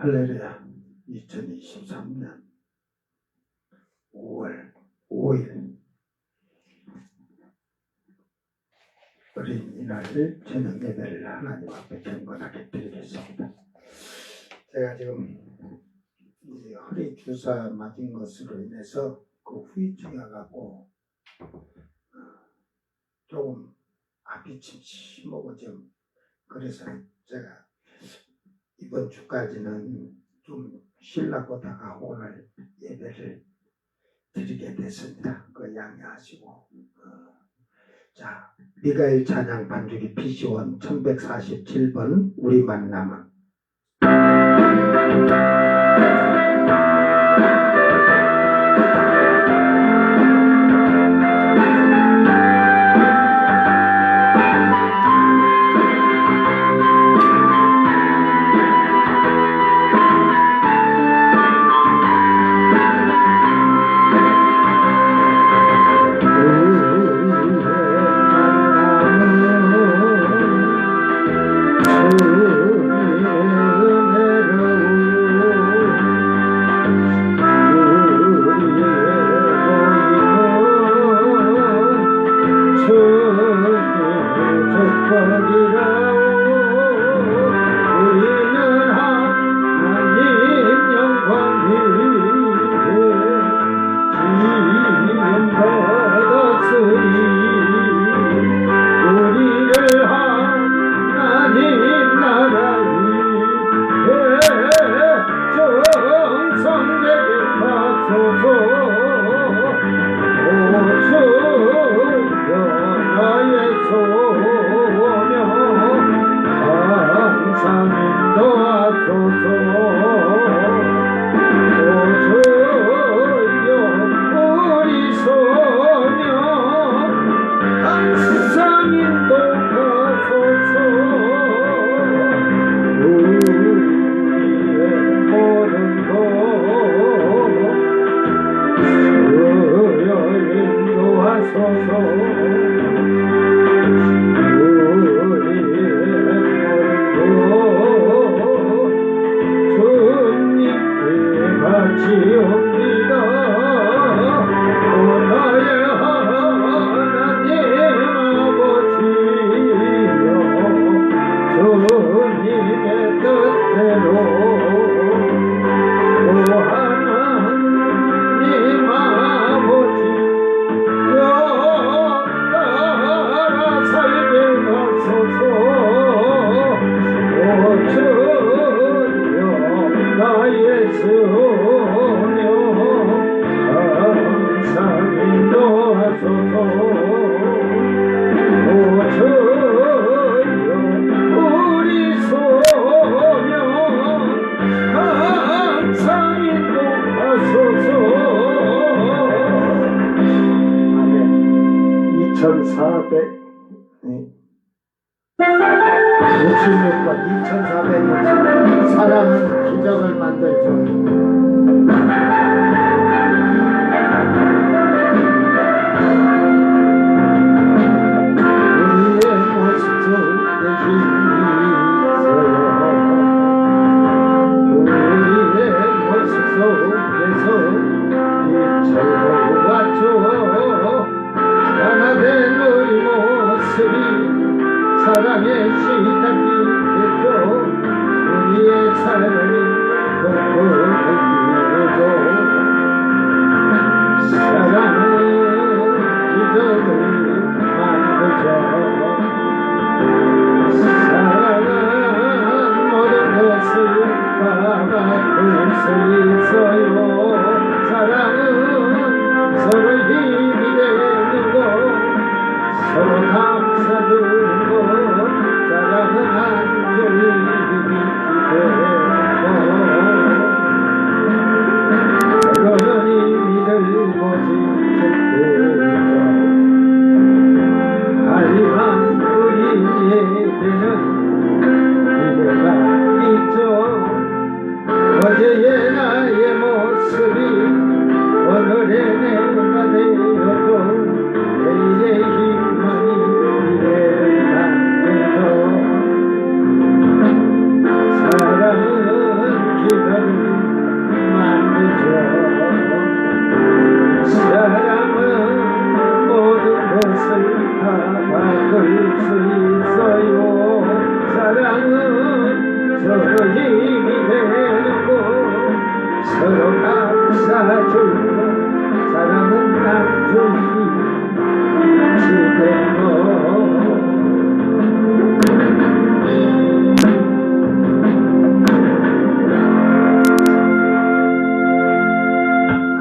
할렐루야. 2023년 5월 5일 어린이날 저녁 예배를 하나님 앞에 경건하게 드리겠습니다. 제가 지금 이 허리 주사 맞은 것으로 인해서 그 후유증이 와갖고 조금 앞이 침침하고 좀 그래서 제가 이번 주까지는 좀 쉬려고 다가 오늘 예배를 드리게 됐습니다. 그 양해하시고 자, 미가엘 찬양 반주기 PC1 1147번 우리 만남은 사랑은 기적을 만들죠. 우리의 모습 속에 힘이 있어요. 우리의 모습 속에서 빛을 보았죠. 하나된 우리 모습이 사랑의 시작이 됐죠. 우리의 사랑이 돋보이니 사랑은 서로 힘이 되는 곳 서로 감싸주고 사랑은 남주시 지대로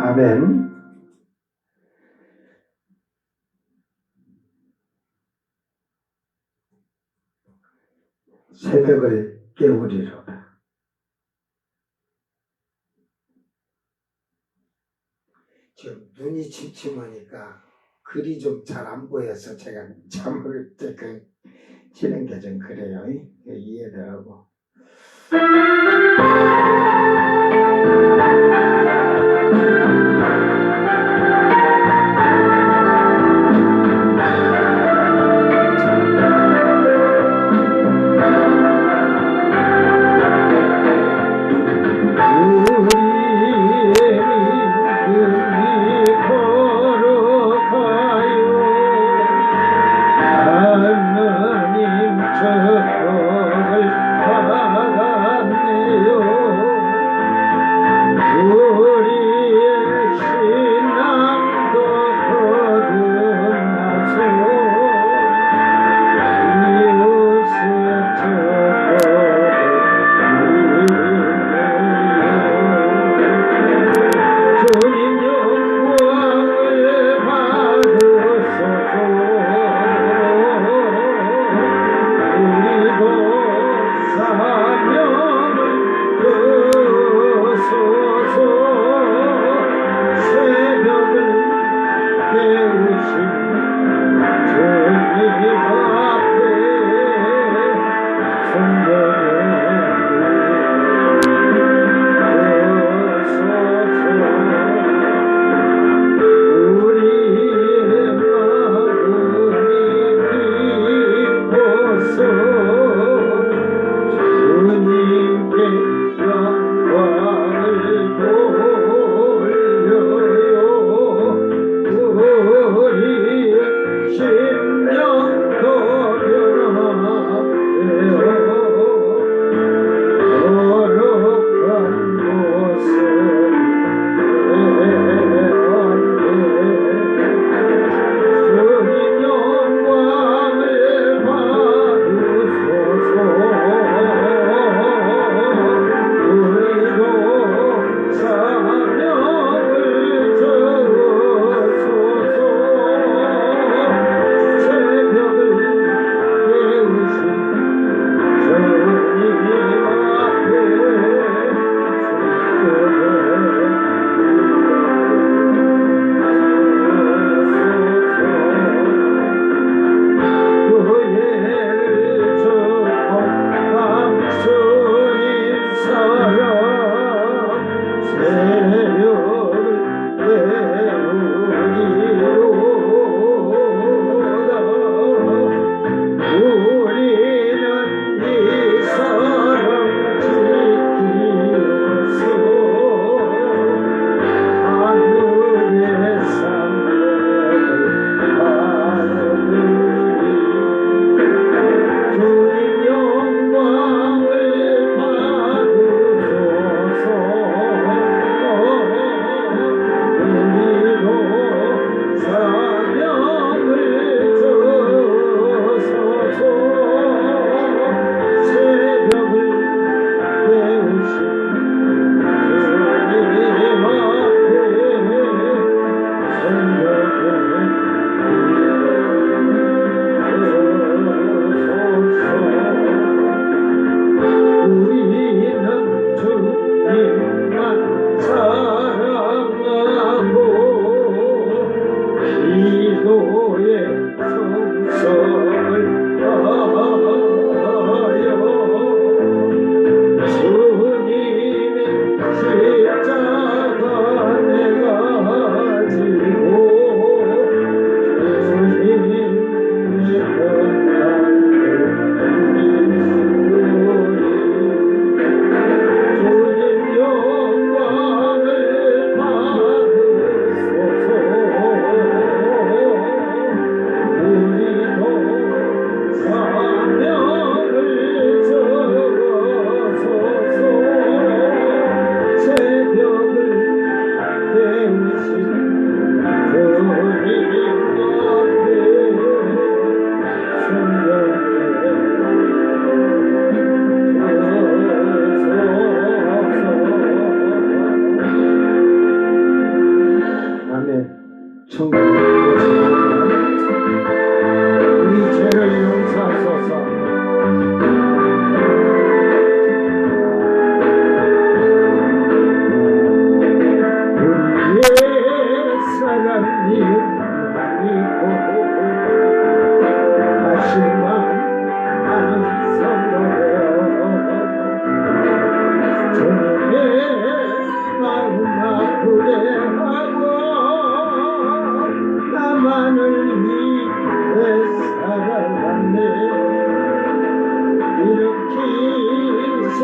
아멘. 새벽을 깨우리로다. 지금 눈이 침침하니까 글이 좀 잘 안 보여서 제가 잠을 치는 게 좀 그래요. 이해를 하고. 하나님 축복을 받았네.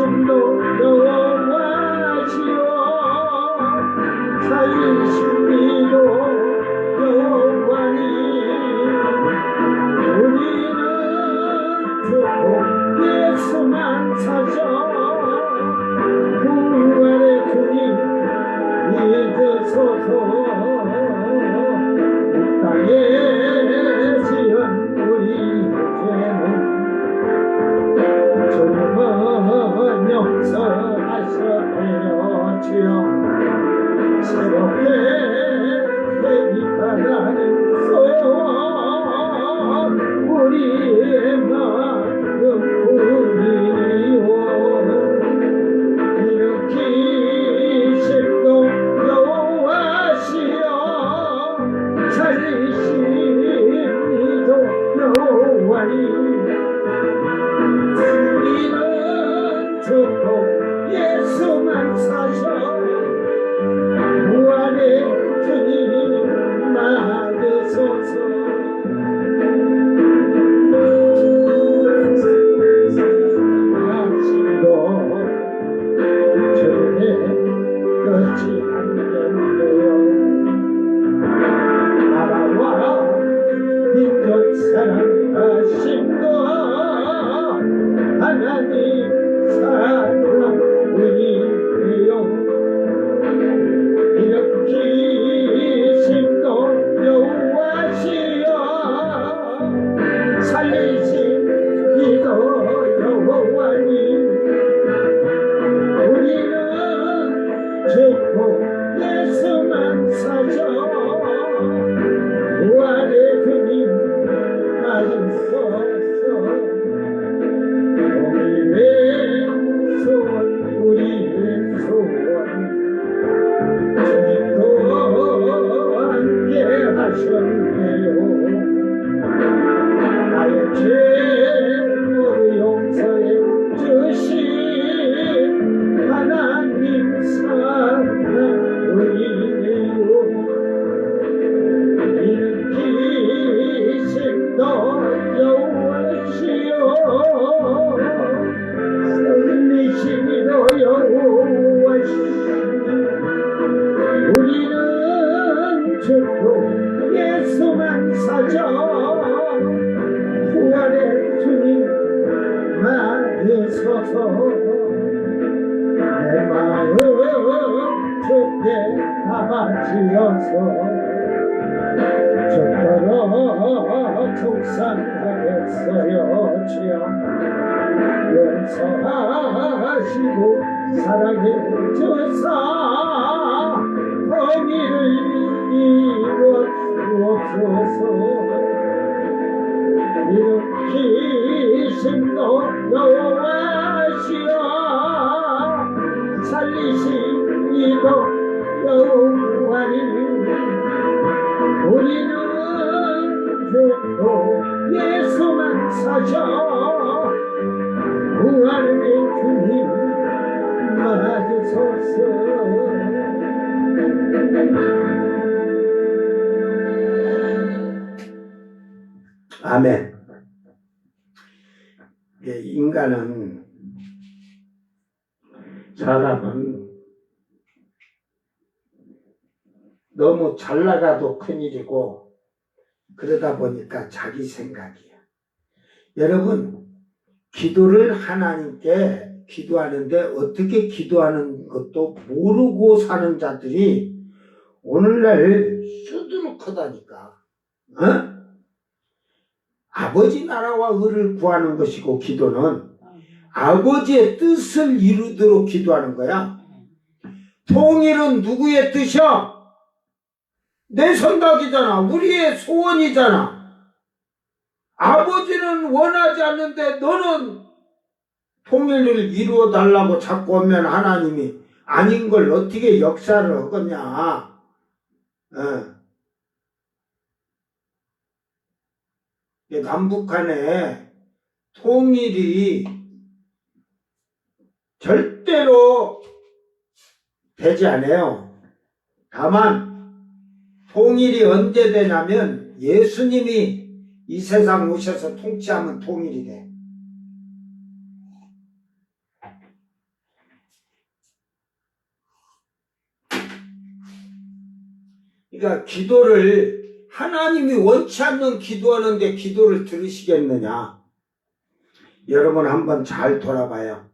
살리심도 여호와시오 살리신 이도 여호와니 우리는 듣고 예수만 사셔 구원의 주님 믿으소서 이 땅에 지은 우리 죄는 주님은 용서하셨대요 주여 새롭게 되기 바라는 소원 우리의 마음뿐이요 일으키심도 여호와시여 살리심이도 여호와니 우리는 듣고 예수만 사셔 구원의 주님 맞으소서 당신도 주의 끝이 안겠네요 나라와 민족 사랑하심도 하나님 사랑뿐이에요 일으키심도 여호와시여 살리심 이도 여호와니 우리는 듣고 예수만 사셔 구원의 주님 맞으소서 우리의 소원 우리의 소원 주님도 함께 하셨네요 나의 죄 모두 용서해 주신 하나님 사랑뿐이네요 일으키심도 여호와시여 살리심이도 여호와시여 우리는 듣고 예수만 사죠 구원의 주님 맞으소서 내 마음 주께 담아지어서 저토록 충성하겠어요 주여 용서하시고 사랑해 주사 범위를 이루어 주옵소서 일으키심도 여호와시여 살리신 이도 여호와니 우리는 듣고 예수만 사셔 구원의 주님 맞으소서 아멘. 인간은 사람은 너무 잘 나가도 큰일이고 그러다 보니까 자기 생각이야. 여러분 기도를 하나님께 기도하는데 어떻게 기도하는 것도 모르고 사는 자들이 오늘날 수두룩하다니까. 어? 아버지 나라와 의를 구하는 것이고 기도는 아버지의 뜻을 이루도록 기도하는 거야. 통일은 누구의 뜻이야? 내 생각이잖아. 우리의 소원이잖아. 아버지는 원하지 않는데 너는 통일을 이루어 달라고 자꾸 오면 하나님이 아닌 걸 어떻게 역사를 하겠냐. 남북한의 통일이 절대로 되지 않아요. 다만 통일이 언제 되냐면 예수님이 이 세상 오셔서 통치하면 통일이 돼. 그러니까 기도를 하나님이 원치 않는 기도하는데 기도를 들으시겠느냐? 여러분 한번 잘 돌아봐요.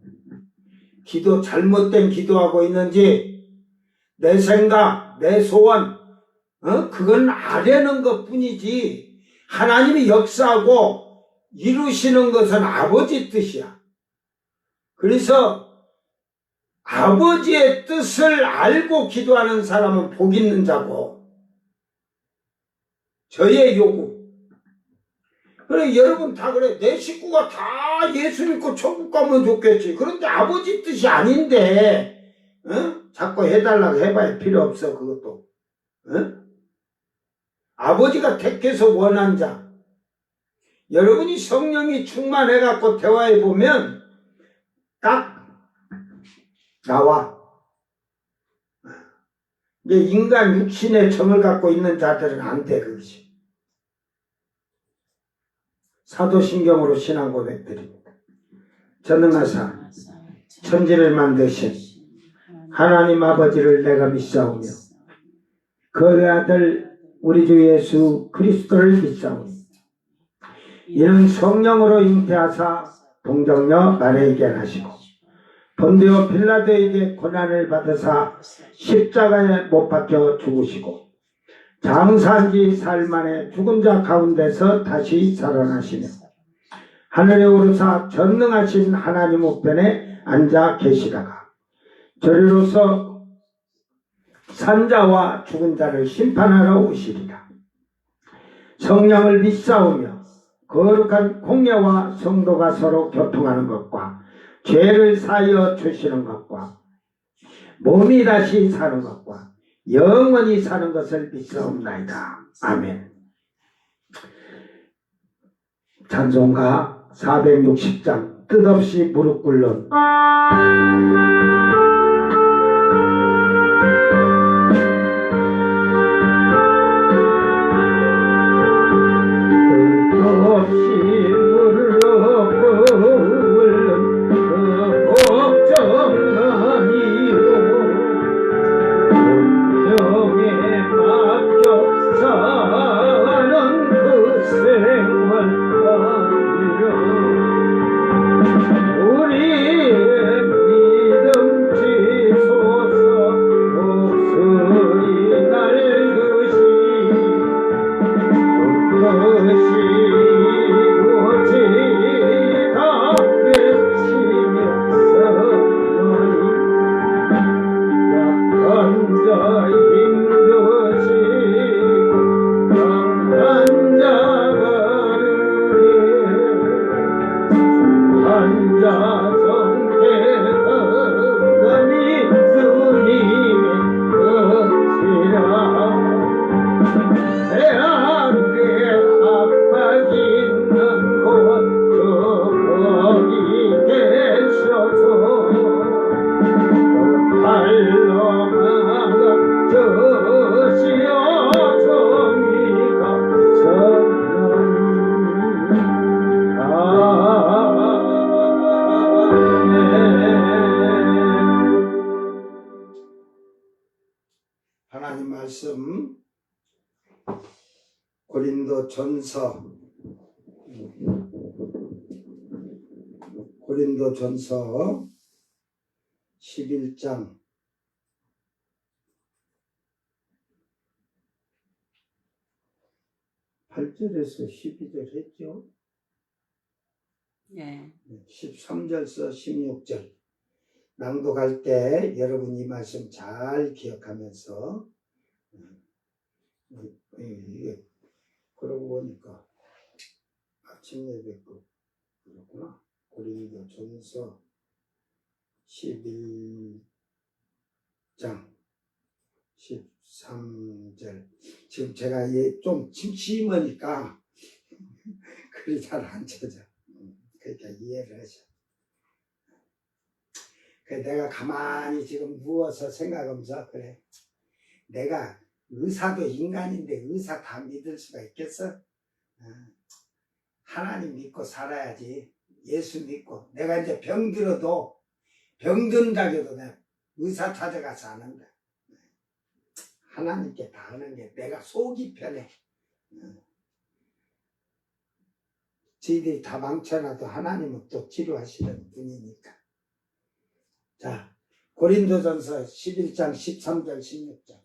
기도 잘못된 기도하고 있는지 내 생각, 내 소원 그건 아뢰는 것뿐이지 하나님이 역사하고 이루시는 것은 아버지 뜻이야. 그래서 아버지의 뜻을 알고 기도하는 사람은 복 있는 자고 저의 요구. 그래 여러분 다 그래. 내 식구가 다 예수 믿고 천국 가면 좋겠지. 그런데 아버지 뜻이 아닌데 자꾸 해달라고 해봐야 필요 없어 그것도. 아버지가 택해서 원한 자. 여러분이 성령이 충만해갖고 대화해보면 딱 나와. 이제 인간 육신의 정을 갖고 있는 자들은 안 돼, 그것이. 사도신경으로 신앙 고백드립니다. 전능하사 천지를 만드신 하나님 아버지를 내가 믿사오며 그의 아들 우리 주 예수 그리스도를 믿사오니 이는 성령으로 잉태하사 동정녀 마리아에게 나시고 본디오 빌라도에게 고난을 받으사 십자가에 못 박혀 죽으시고 장사한 지 사흘 만에 죽은 자 가운데서 다시 살아나시며 하늘에 오르사 전능하신 하나님 우편에 앉아 계시다가 저리로서 산자와 죽은 자를 심판하러 오시리라. 성령을 믿사오며 거룩한 공예와 성도가 서로 교통하는 것과 죄를 사하여 주시는 것과 몸이 다시 사는 것과 영원히 사는 것을 믿사옵나이다. 아멘. 찬송가 460장 뜻없이 무릎 꿇는 하나님 말씀 고린도전서 11장 8절에서 12절 했죠? 네. 13절에서 16절 낭독할 때 여러분 이 말씀 잘 기억하면서 이게 그러고 보니까 아침 예배 거 그렇구나. 고린도전서 11장 13절 지금 제가 좀 침침하니까 글이 잘 안 쳐져. 그러니까 이해를 하셔. 내가 가만히 지금 누워서 생각하면서 그래. 내가 의사도 인간인데 의사 다 믿을 수가 있겠어? 하나님 믿고 살아야지. 예수 믿고. 내가 이제 병들어도 병든다고 해도 내가 의사 찾아가서 안 한다. 하나님께 다 하는 게 내가 속이 편해. 저희들이 다 망쳐놔도 하나님은 또 치료하시는 분이니까. 자, 고린도전서 11장 13절 16절.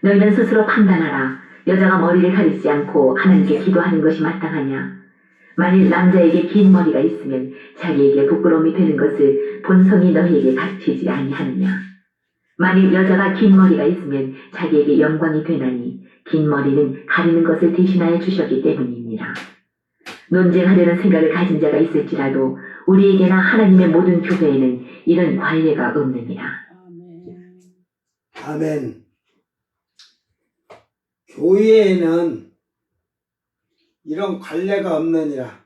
너희는 스스로 판단하라. 여자가 머리를 가리지 않고 하나님께 기도하는 것이 마땅하냐? 만일 남자에게 긴 머리가 있으면 자기에게 부끄러움이 되는 것을 본성이 너희에게 가르치지 아니하느냐? 만일 여자가 긴 머리가 있으면 자기에게 영광이 되나니 긴 머리는 가리는 것을 대신하여 주셨기 때문이니라. 논쟁하려는 생각을 가진 자가 있을지라도 우리에게나 하나님의 모든 교회에는 이런 관례가 없느니라. 아멘. 교회에는 이런 관례가 없느니라.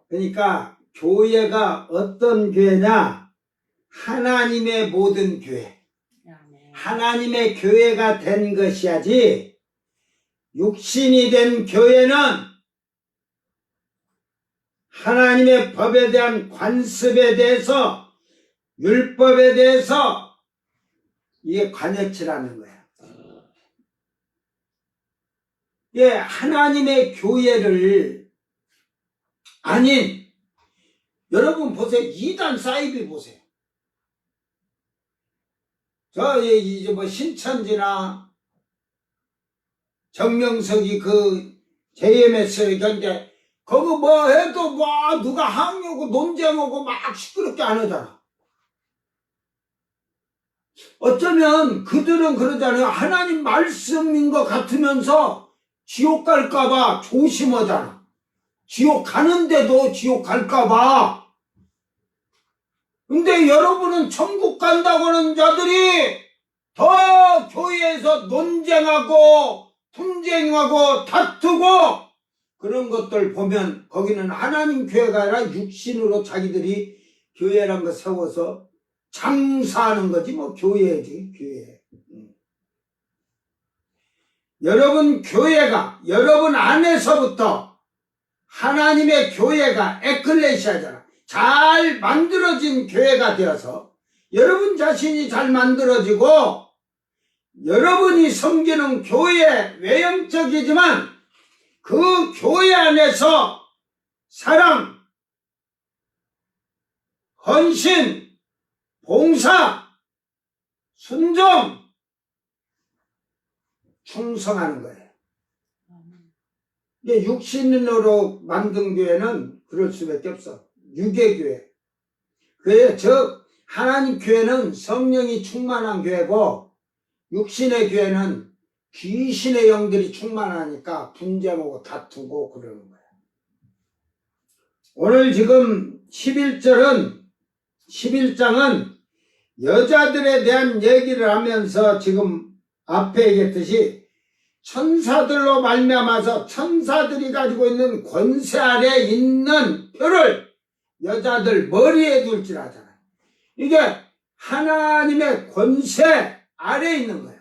그러니까 교회가 어떤 교회냐? 하나님의 모든 교회. 하나님의 교회가 된 것이야지 육신이 된 교회는 하나님의 법에 대한 관습에 대해서 율법에 대해서 이게 관여치라는 거야. 예, 하나님의 교회를 아닌 여러분 보세요. 이단 사이비 보세요. 저 이제 뭐 신천지나 정명석이 그 JMS 근데 그거 뭐 해도 뭐 누가 항의하고 논쟁하고 막 시끄럽게 안 하잖아. 어쩌면 그들은 그러잖아요. 하나님 말씀인 것 같으면서 지옥 갈까봐 조심하잖아. 지옥 가는데도 지옥 갈까봐. 근데 여러분은 천국 간다고 하는 자들이 더 교회에서 논쟁하고 분쟁하고 다투고 그런 것들 보면 거기는 하나님 교회가 아니라 육신으로 자기들이 교회란 거 세워서 장사하는 거지 뭐 교회지 교회. 여러분 교회가 여러분 안에서부터 하나님의 교회가 에클레시아잖아. 잘 만들어진 교회가 되어서 여러분 자신이 잘 만들어지고 여러분이 섬기는 교회 외형적이지만 그 교회 안에서 사랑, 헌신, 봉사, 순종, 충성하는 거예요. 이게 육신으로 만든 교회는 그럴 수밖에 없어. 유괴교회. 그래, 하나님 교회는 성령이 충만한 교회고, 육신의 교회는 귀신의 영들이 충만하니까 분쟁하고 다투고 그러는 거야. 오늘 지금 11장은 여자들에 대한 얘기를 하면서 지금 앞에 얘기했듯이 천사들로 말미암아서 천사들이 가지고 있는 권세 아래 있는 표를 여자들 머리에 둘지라잖아요. 이게 하나님의 권세 아래 있는 거예요.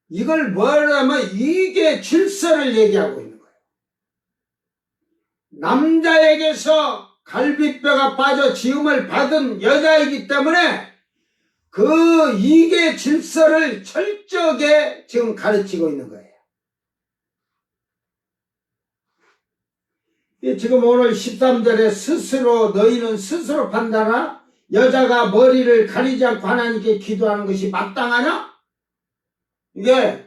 이걸 뭐라면 이게 질서를 얘기하고 있는 거예요. 남자에게서 갈비뼈가 빠져 지음을 받은 여자이기 때문에 이게 질서를 철저하게 지금 가르치고 있는 거예요. 지금 오늘 13절에 너희는 스스로 판단하라. 여자가 머리를 가리지 않고 하나님께 기도하는 것이 마땅하냐? 이게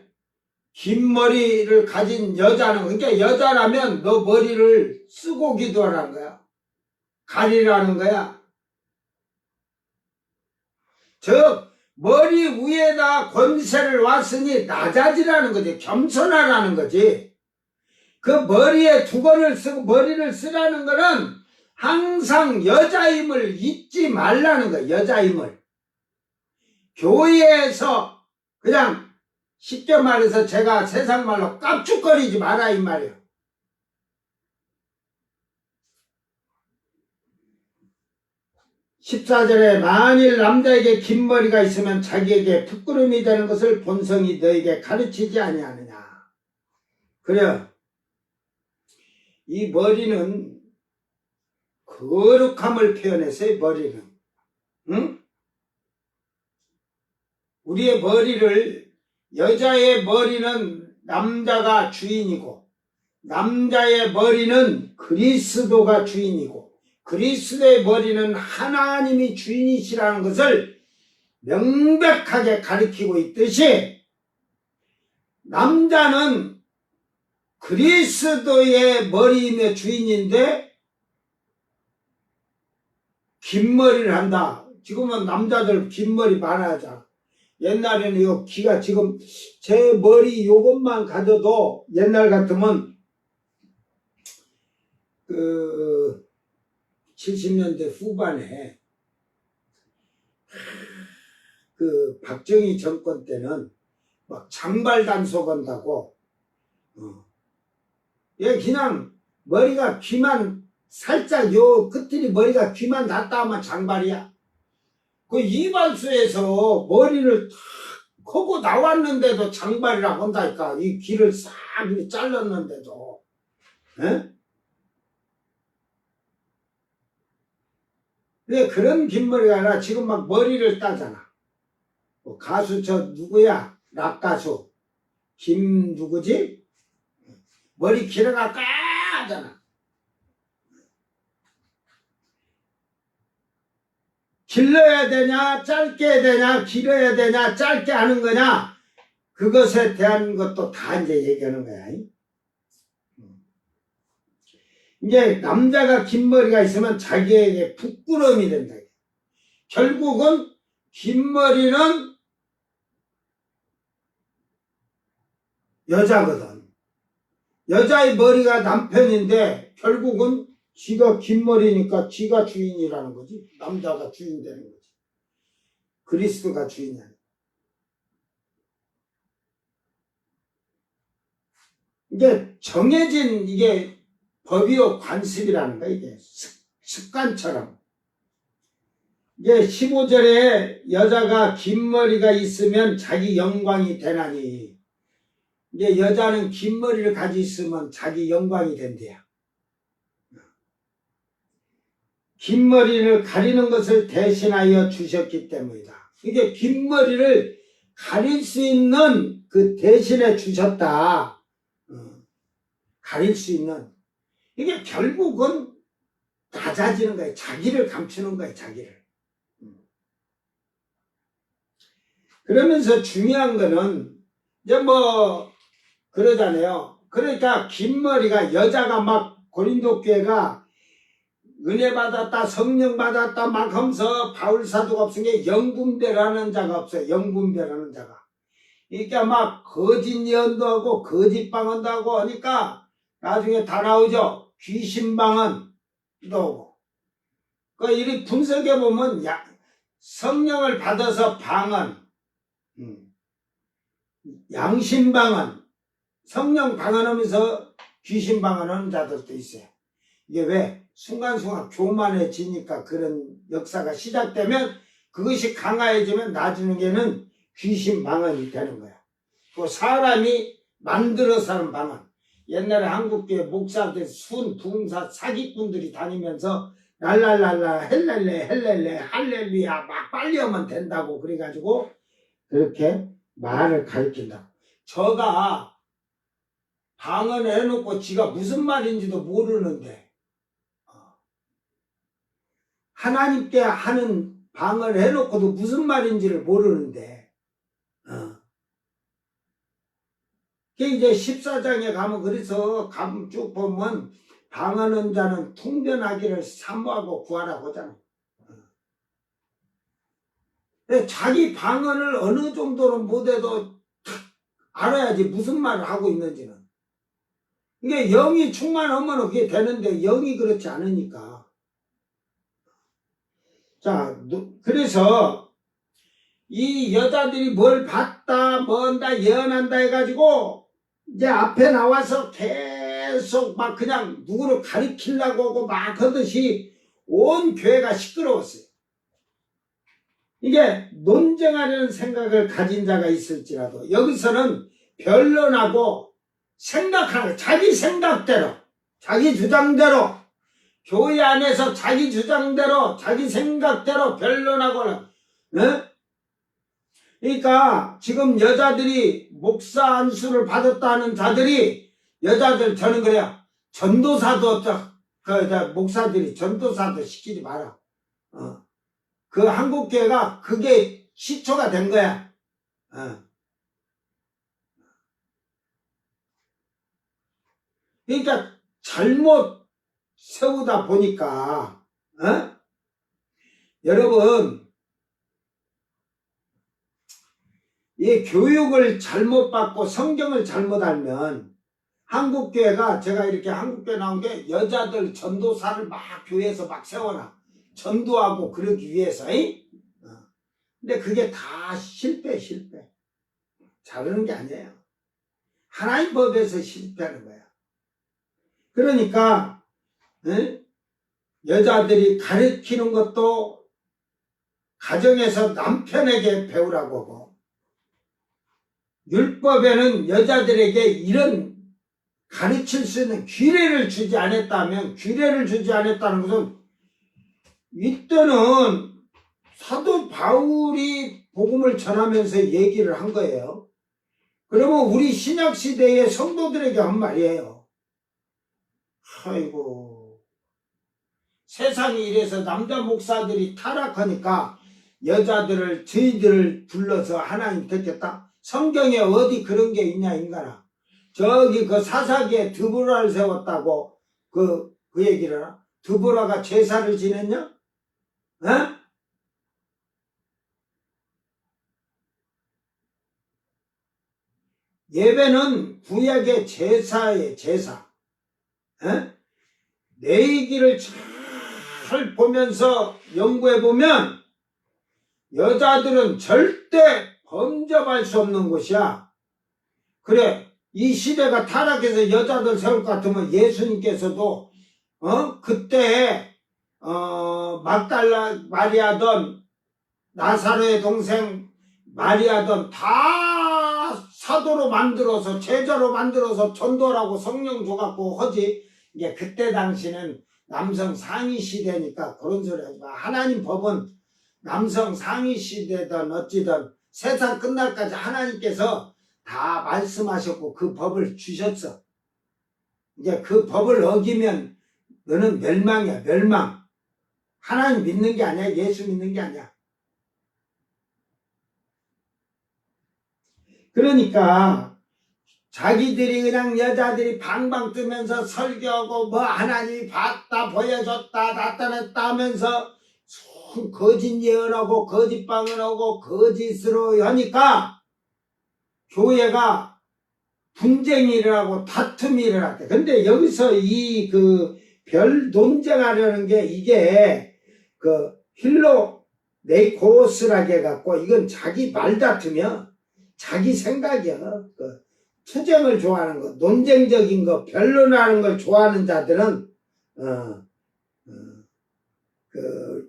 긴 머리를 가진 여자는 그러니까 여자라면 너 머리를 쓰고 기도하라는 거야. 가리라는 거야. 머리 위에다 권세를 왔으니 낮아지라는 거지. 겸손하라는 거지. 그 머리에 두건을 쓰고 머리를 쓰라는 거는 항상 여자임을 잊지 말라는 거야. 여자임을. 교회에서 그냥 쉽게 말해서 제가 세상 말로 깝죽거리지 마라 이 말이에요. (14절에) 만일 남자에게 긴 머리가 있으면 자기에게 부끄러움이 되는 것을 본성이 너에게 가르치지 아니하느냐. 그래, 이 머리는 거룩함을 표현했어요. 머리는. 응? 우리의 머리를, 여자의 머리는 남자가 주인이고 남자의 머리는 그리스도가 주인이고 그리스도의 머리는 하나님이 주인이시라는 것을 명백하게 가리키고 있듯이 남자는 그리스도의 머리이며 주인인데 긴 머리를 한다. 지금은 남자들 긴 머리 많아하잖아. 옛날에는 요 기가 지금 제 머리 요것만 가져도 옛날 같으면 70년대 후반에 박정희 정권 때는 막 장발 단속한다고 얘 그냥 머리가 귀만 살짝 요 끝들이 머리가 귀만 닿다 하면 장발이야. 그 이발소에서 머리를 탁 커고 나왔는데도 장발이라고 한다니까. 이 귀를 싹 잘랐는데도. 에? 근데 그런 긴 머리가 아니라 지금 막 머리를 따잖아. 뭐 가수 저 누구야? 락 가수 김 누구지? 머리 길어가 까잖아. 길러야 되냐 짧게 해야 되냐 길어야 되냐 짧게 하는 거냐 그것에 대한 것도 다 이제 얘기하는 거야. 이제 남자가 긴 머리가 있으면 자기에게 부끄러움이 된다. 결국은 긴 머리는 여자거든. 여자의 머리가 남편인데 결국은 지가 긴 머리니까 지가 주인이라는 거지. 남자가 주인 되는 거지. 그리스도가 주인이 아니야. 이게 정해진 이게 법이요 관습이라는 거야. 이게 습관처럼. 이게 15절에 여자가 긴 머리가 있으면 자기 영광이 되나니 이게 여자는 긴 머리를 가지고 있으면 자기 영광이 된대요. 긴 머리를 가리는 것을 대신하여 주셨기 때문이다. 이게 긴 머리를 가릴 수 있는 그 대신에 주셨다. 가릴 수 있는. 이게 결국은 낮아지는 거예요. 자기를 감추는 거예요. 자기를. 그러면서 중요한 거는 이제 뭐 그러잖아요. 그러니까 긴 머리가 여자가 막 고린도 교회가 은혜 받았다 성령 받았다 막 하면서 바울 사도가 없은 게 영분별하는 자가 없어요. 영분별하는 자가. 그러니까 막 거짓 예언도 하고 거짓 방언도 하고 하니까 나중에 다 나오죠. 귀신 방언도 오고. 그 이리 분석해 보면 성령을 받아서 방언, 양심 방언, 성령 방언하면서 귀신 방언하는 자들도 있어요. 이게 왜? 순간순간 교만해지니까 그런 역사가 시작되면 그것이 강화해지면 나중에는 귀신 방언이 되는 거야. 그 사람이 만들어서 하는 방언. 옛날에 한국교회 목사들 순, 붕사, 사기꾼들이 다니면서 랄랄랄라 헬렐레 헬렐레 할렐루야 막 빨리 하면 된다고 그래가지고 그렇게 말을 가르친다고. 저가 방언을 해놓고 지가 무슨 말인지도 모르는데 하나님께 하는 방언을 해놓고도 무슨 말인지를 모르는데 이제 14장에 가면 그래서 가면 쭉 보면 방언하는 자는 통변하기를 사모하고 구하라고 하잖아. 자기 방언을 어느 정도는 못해도 알아야지 무슨 말을 하고 있는지는. 이게 영이 충만하면 그게 되는데 영이 그렇지 않으니까. 자, 그래서 이 여자들이 뭘 봤다, 뭔다, 예언한다 해가지고 이제 앞에 나와서 계속 막 그냥 누구를 가리키려고 하고 막 하듯이 온 교회가 시끄러웠어요. 이게 논쟁하려는 생각을 가진 자가 있을지라도 여기서는 변론하고 생각하는 자기 생각대로 자기 주장대로 교회 안에서 자기 주장대로 자기 생각대로 변론하거나 그러니까 지금 여자들이 목사 안수를 받았다는 자들이 여자들 저는 그래요. 전도사도 목사들이 전도사도 시키지 마라. 그 한국교회가 그게 시초가 된 거야. 그러니까 잘못 세우다 보니까 여러분 이 교육을 잘못 받고 성경을 잘못 알면 한국교회가 제가 이렇게 한국교회 나온 게 여자들 전도사를 막 교회에서 막 세워놔. 전도하고 그러기 위해서. 근데 그게 다 실패. 잘하는 게 아니에요. 하나님 법에서 실패하는 거야. 그러니까 여자들이 가르치는 것도 가정에서 남편에게 배우라고 하고 율법에는 여자들에게 이런 가르칠 수 있는 기회를 주지 않았다는 것은 이때는 사도 바울이 복음을 전하면서 얘기를 한 거예요. 그러면 우리 신약시대의 성도들에게 한 말이에요. 아이고 세상이 이래서 남자 목사들이 타락하니까 여자들을 저희들을 불러서 하나님 택했다. 성경에 어디 그런 게 있냐 인간아. 저기 그 사사기에 드보라를 세웠다고 그 얘기를 하나? 드보라가 제사를 지냈냐? 예배는 구약의 제사의 제사. 내 얘기를 잘 보면서 연구해보면 여자들은 절대 범접할 수 없는 곳이야. 그래 이 시대가 타락해서 여자들 세울 것 같으면 예수님께서도 그때 막달라 마리아든 나사로의 동생 마리아든 다 사도로 만들어서 제자로 만들어서 전도라고 성령 줘갖고 하지. 이게 그때 당시는 남성 상위 시대니까 그런 소리 하지 마. 하나님 법은 남성 상위 시대든 어찌든 세상 끝날까지 하나님께서 다 말씀하셨고 그 법을 주셨어. 이제 그 법을 어기면 너는 멸망이야. 멸망. 하나님 믿는 게 아니야. 예수 믿는 게 아니야. 그러니까 자기들이 그냥 여자들이 방방 뜨면서 설교하고 뭐 하나님이 봤다 보여줬다 나타났다 하면서 거짓 예언하고 거짓 방언하고 거짓으로 하니까 교회가 분쟁이 일어나고 다툼이 일어났대. 근데 여기서 이 별 논쟁하려는 게 이게 힐로네이코스라게 해갖고 이건 자기 말다툼이야. 자기 생각이야. 투쟁을 좋아하는 거, 논쟁적인 거, 변론하는 걸 좋아하는 자들은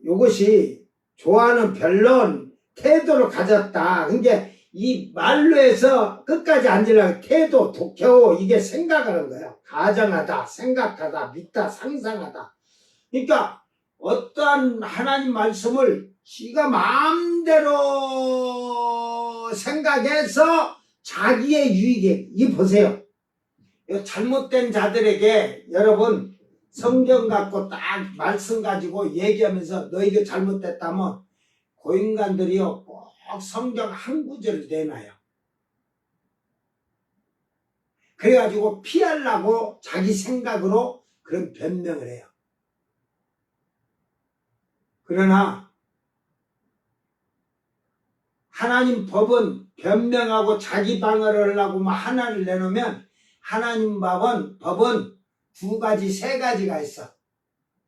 요것이 좋아하는 변론 태도를 가졌다. 그러니까 이 말로 해서 끝까지 앉으려고 태도, 독해오 이게 생각하는 거야. 가정하다, 생각하다, 믿다, 상상하다. 그러니까 어떠한 하나님 말씀을 지가 마음대로 생각해서 자기의 유익에 이 보세요. 잘못된 자들에게 여러분 성경 갖고 딱 말씀 가지고 얘기하면서 너 이거 잘못됐다면 그 인간들이요 꼭 성경 한 구절을 내놔요. 그래가지고 피하려고 자기 생각으로 그런 변명을 해요. 그러나 하나님 법은 변명하고 자기 방어를 하려고 하나를 내놓으면 하나님 법은 두 가지, 세 가지가 있어.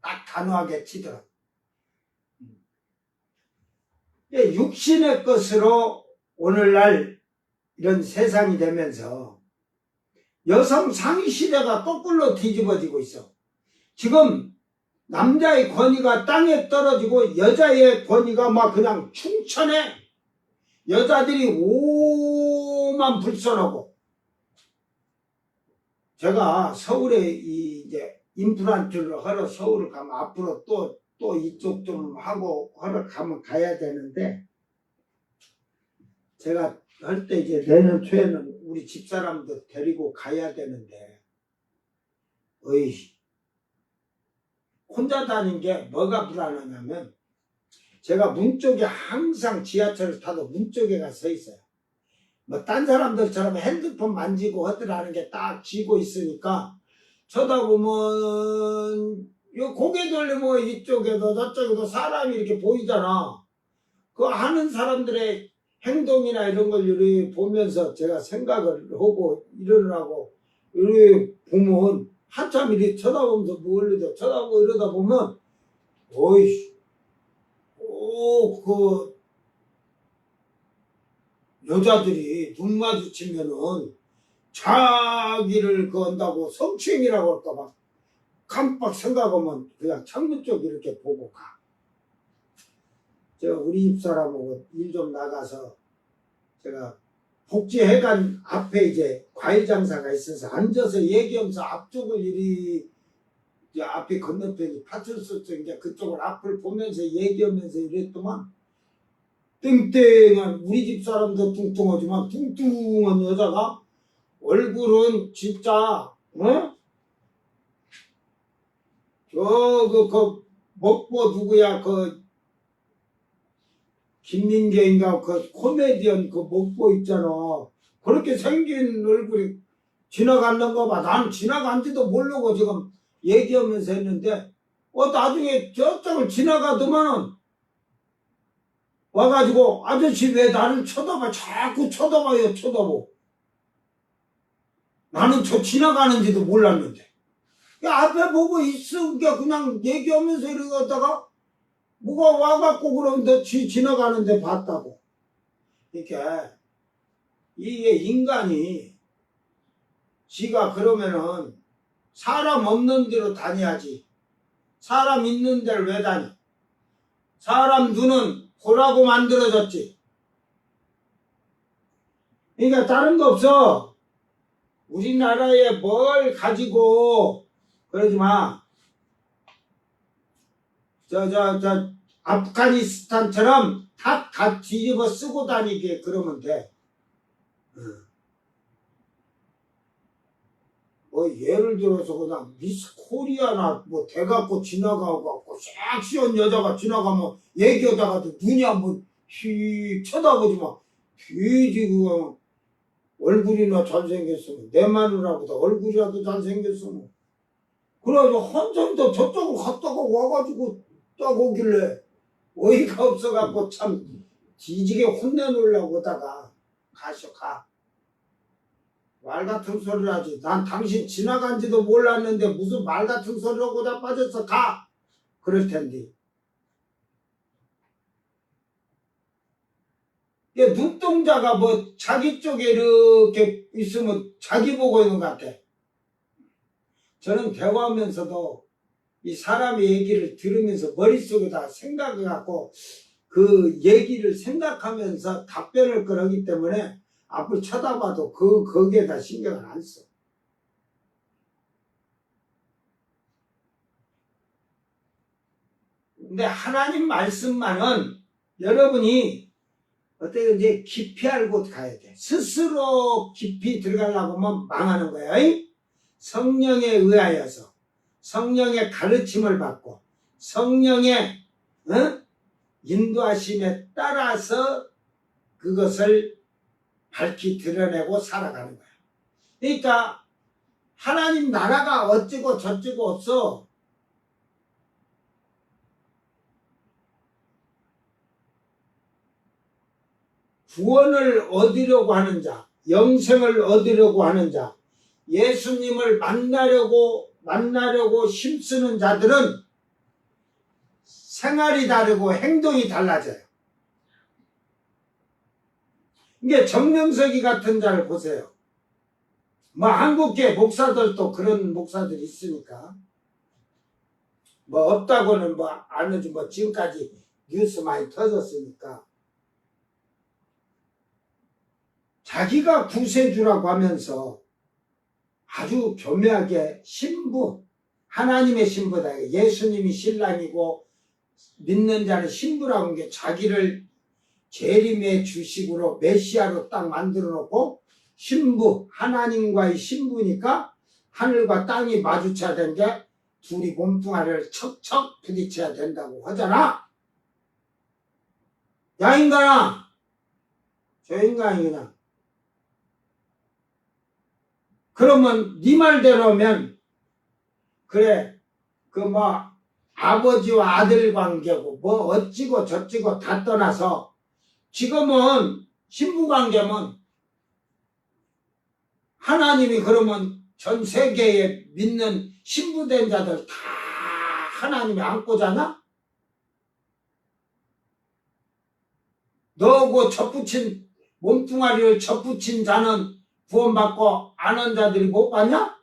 딱 단호하게 치더라고. 육신의 것으로 오늘날 이런 세상이 되면서 여성 상위 시대가 거꾸로 뒤집어지고 있어. 지금 남자의 권위가 땅에 떨어지고 여자의 권위가 막 그냥 충천해. 여자들이 오만 불선하고. 제가 서울에 이제 임플란트를 하러 서울을 가면 앞으로 또 이쪽 좀 하고 하러 가야 되는데, 제가 할 때 이제 내년 초에는 우리 집사람도 데리고 가야 되는데, 혼자 다닌 게 뭐가 불안하냐면, 제가 문 쪽에 항상 지하철을 타도 문 쪽에 가 서 있어요. 뭐 딴 사람들처럼 핸드폰 만지고 하더라는 게 딱 쥐고 있으니까, 쳐다보면 요 고개 돌리면 이쪽에도 저쪽에도 사람이 이렇게 보이잖아. 그 하는 사람들의 행동이나 이런 걸 이렇게 보면서 제가 생각을 하고 이러느라고, 이렇게 보면 한참 이렇게 쳐다보면서 멀리도 쳐다보고 이러다 보면 그 여자들이 눈 마주치면은 자기를 건다고 성추행이라고 할까봐 깜빡 생각하면 그냥 창문 쪽 이렇게 보고 가. 제가 우리 집사람하고 일 좀 나가서 제가 복지회관 앞에 이제 과일 장사가 있어서 앉아서 얘기하면서 앞쪽을 이리 이제 앞에 건너편이 파출소 쪽 이제 그쪽을 앞을 보면서 얘기하면서 이랬더만 땡땡한 우리 집사람도 뚱뚱하지만 뚱뚱한 여자가 얼굴은 진짜 그 먹보 누구야 김민경인가 그 코미디언 그 먹보 있잖아. 그렇게 생긴 얼굴이 지나갔는가 봐. 난 지나간지도 모르고 지금 얘기하면서 했는데 나중에 저쪽을 지나가더만은 와가지고 아저씨 왜 나를 쳐다봐. 자꾸 쳐다봐요. 쳐다보. 나는 저 지나가는지도 몰랐는데. 앞에 보고 있으니까 그냥 얘기하면서 이러다가 뭐가 와갖고 그러면 너 지나가는데 봤다고. 그러니까 이게 인간이 지가 그러면은 사람 없는 데로 다녀야지. 사람 있는 데를 왜 다녀? 사람 눈은 보라고 만들어졌지. 그러니까 다른 거 없어. 우리나라에 뭘 가지고 그러지 마. 아프가니스탄처럼 다 뒤집어 쓰고 다니게 그러면 돼. 예를 들어서 그냥 미스 코리아나 돼갖고 지나가고 섹시한 여자가 지나가면 얘기하다가도 눈이 한번 휙 쳐다보지 마. 뒤지 그거 얼굴이나 잘생겼으면 내 마누라보다 얼굴이라도 잘생겼으면 그래가지고 한참더 저쪽으로 갔다가 와가지고 딱 오길래 어이가 없어갖고 참 뒤지게 혼내놓으려고 하다가 가. 말 같은 소리를 하지. 난 당신 지나간지도 몰랐는데 무슨 말 같은 소리라고 다 빠져서 가. 그럴 텐데. 눈동자가 자기 쪽에 이렇게 있으면 자기 보고 있는 것 같아. 저는 대화하면서도 이 사람의 얘기를 들으면서 머릿속에다 생각을 갖고 그 얘기를 생각하면서 답변을 하기 때문에 앞을 쳐다봐도 거기에다 신경을 안 써. 근데 하나님 말씀만은 여러분이 어떻게 이제 깊이 알고 가야 돼. 스스로 깊이 들어가려고 하면 망하는 거야. 성령에 의하여서 성령의 가르침을 받고 성령의 인도하심에 따라서 그것을 밝히 드러내고 살아가는 거야. 그러니까 하나님 나라가 어쩌고 저쩌고 없어. 구원을 얻으려고 하는 자, 영생을 얻으려고 하는 자, 예수님을 만나려고 힘쓰는 자들은 생활이 다르고 행동이 달라져요. 이게 정명석이 같은 자를 보세요. 한국계 목사들도 그런 목사들이 있으니까 없다고는 안 하지. 지금까지 뉴스 많이 터졌으니까 자기가 구세주라고 하면서 아주 교묘하게 신부 하나님의 신부다. 예수님이 신랑이고 믿는 자는 신부라는 게 자기를 재림의 주식으로 메시아로 딱 만들어 놓고 신부, 하나님과의 신부니까 하늘과 땅이 마주쳐야 되는데 둘이 몸뚱아리를 척척 부딪혀야 된다고 하잖아. 야 인간아, 저 인간이 그냥 그러면 네 말대로면 그래 그 뭐 아버지와 아들 관계고 뭐 어찌고 저찌고 다 떠나서 지금은 신부 관계면 하나님이 그러면 전 세계에 믿는 신부된 자들 다 하나님이 안고잖아? 너고 젖붙인 몸뚱아리를 젖붙인 자는 구원받고 안 한 자들이 못 받냐?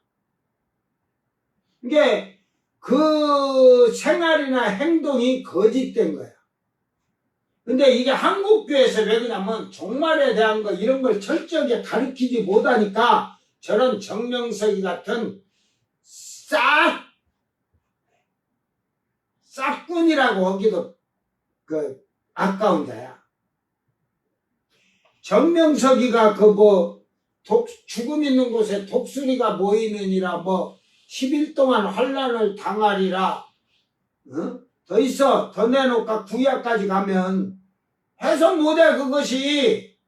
이게 그 생활이나 행동이 거짓된 거야. 근데 이게 한국교회에서 왜 그러냐면 종말에 대한 거 이런 걸 철저하게 가르치지 못하니까 저런 정명석이 같은 싹군이라고 하기도 그 아까운 자야. 정명석이가 그 뭐 죽음 있는 곳에 독수리가 모이느니라 뭐 10일 동안 환난을 당하리라. 어? 더 있어. 더 내놓을까? 구약까지 가면 해석 못해. 그것이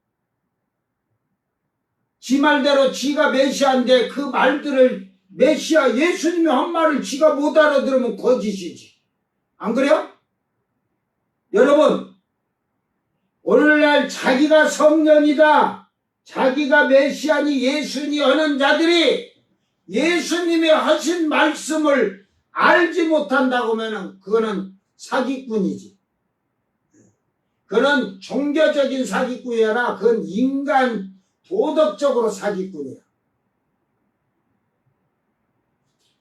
지 말대로 지가 메시아인데 그 말들을 메시아 예수님이 한 말을 지가 못 알아들으면 거짓이지. 안 그래요? 여러분 오늘날 자기가 성령이다, 자기가 메시아니 예수니 하는 자들이 예수님이 하신 말씀을 알지 못한다고 하면 그거는 사기꾼이지. 그건 종교적인 사기꾼이 아니라 그건 인간 도덕적으로 사기꾼이야.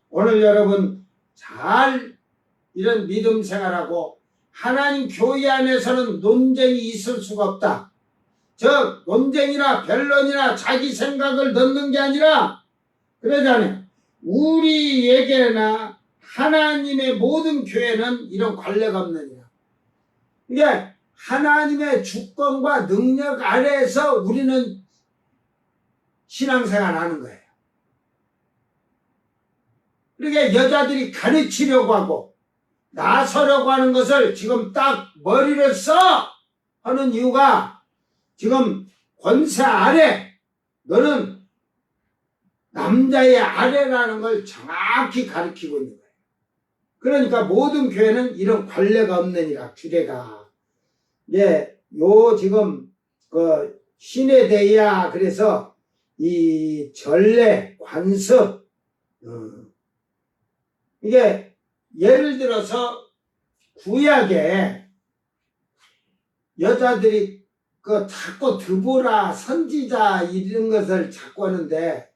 오늘 여러분 잘 이런 믿음 생활하고 하나님 교회 안에서는 논쟁이 있을 수가 없다. 즉 논쟁이나 변론이나 자기 생각을 넣는 게 아니라 그러잖아요. 우리에게나 하나님의 모든 교회는 이런 관례가 없느니라. 이게 하나님의 주권과 능력 아래에서 우리는 신앙생활 하는 거예요. 그러니까 여자들이 가르치려고 하고 나서려고 하는 것을 지금 딱 머리를 써 하는 이유가 지금 권세 아래, 너는 남자의 아래라는 걸 정확히 가르치고 있는 거예요. 그러니까 모든 교회는 이런 관례가 없느니라. 규례가. 예, 요 지금 그 신에 대야 그래서 이 전례, 관습, 이게 예를 들어서 구약에 여자들이 그 자꾸 드보라 선지자 이런 것을 자꾸 하는데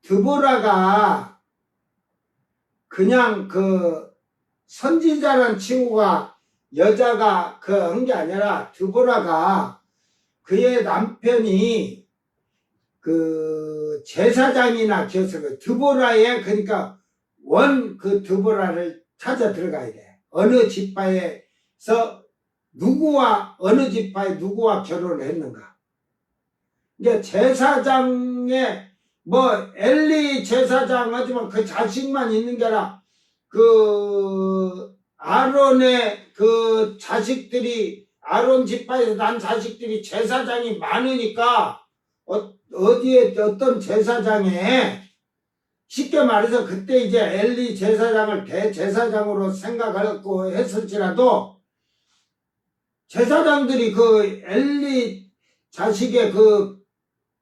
드보라가 그냥 그 선지자라는 친구가 여자가 그 한 게 아니라 드보라가 그의 남편이 그 제사장이나 기어서 드보라에 그러니까 그 드보라를 찾아 들어가야 돼. 어느 지파에서 누구와 어느 지파에 누구와 결혼을 했는가. 이게 제사장의 뭐 엘리 제사장 하지만 그 자식만 있는 게 아니라 그 아론의 그 자식들이 아론 지파에서 난 자식들이 제사장이 많으니까 어디에 어떤 제사장에 쉽게 말해서 그때 이제 엘리 제사장을 대제사장으로 생각하고 했을지라도 제사장들이 그 엘리 자식의 그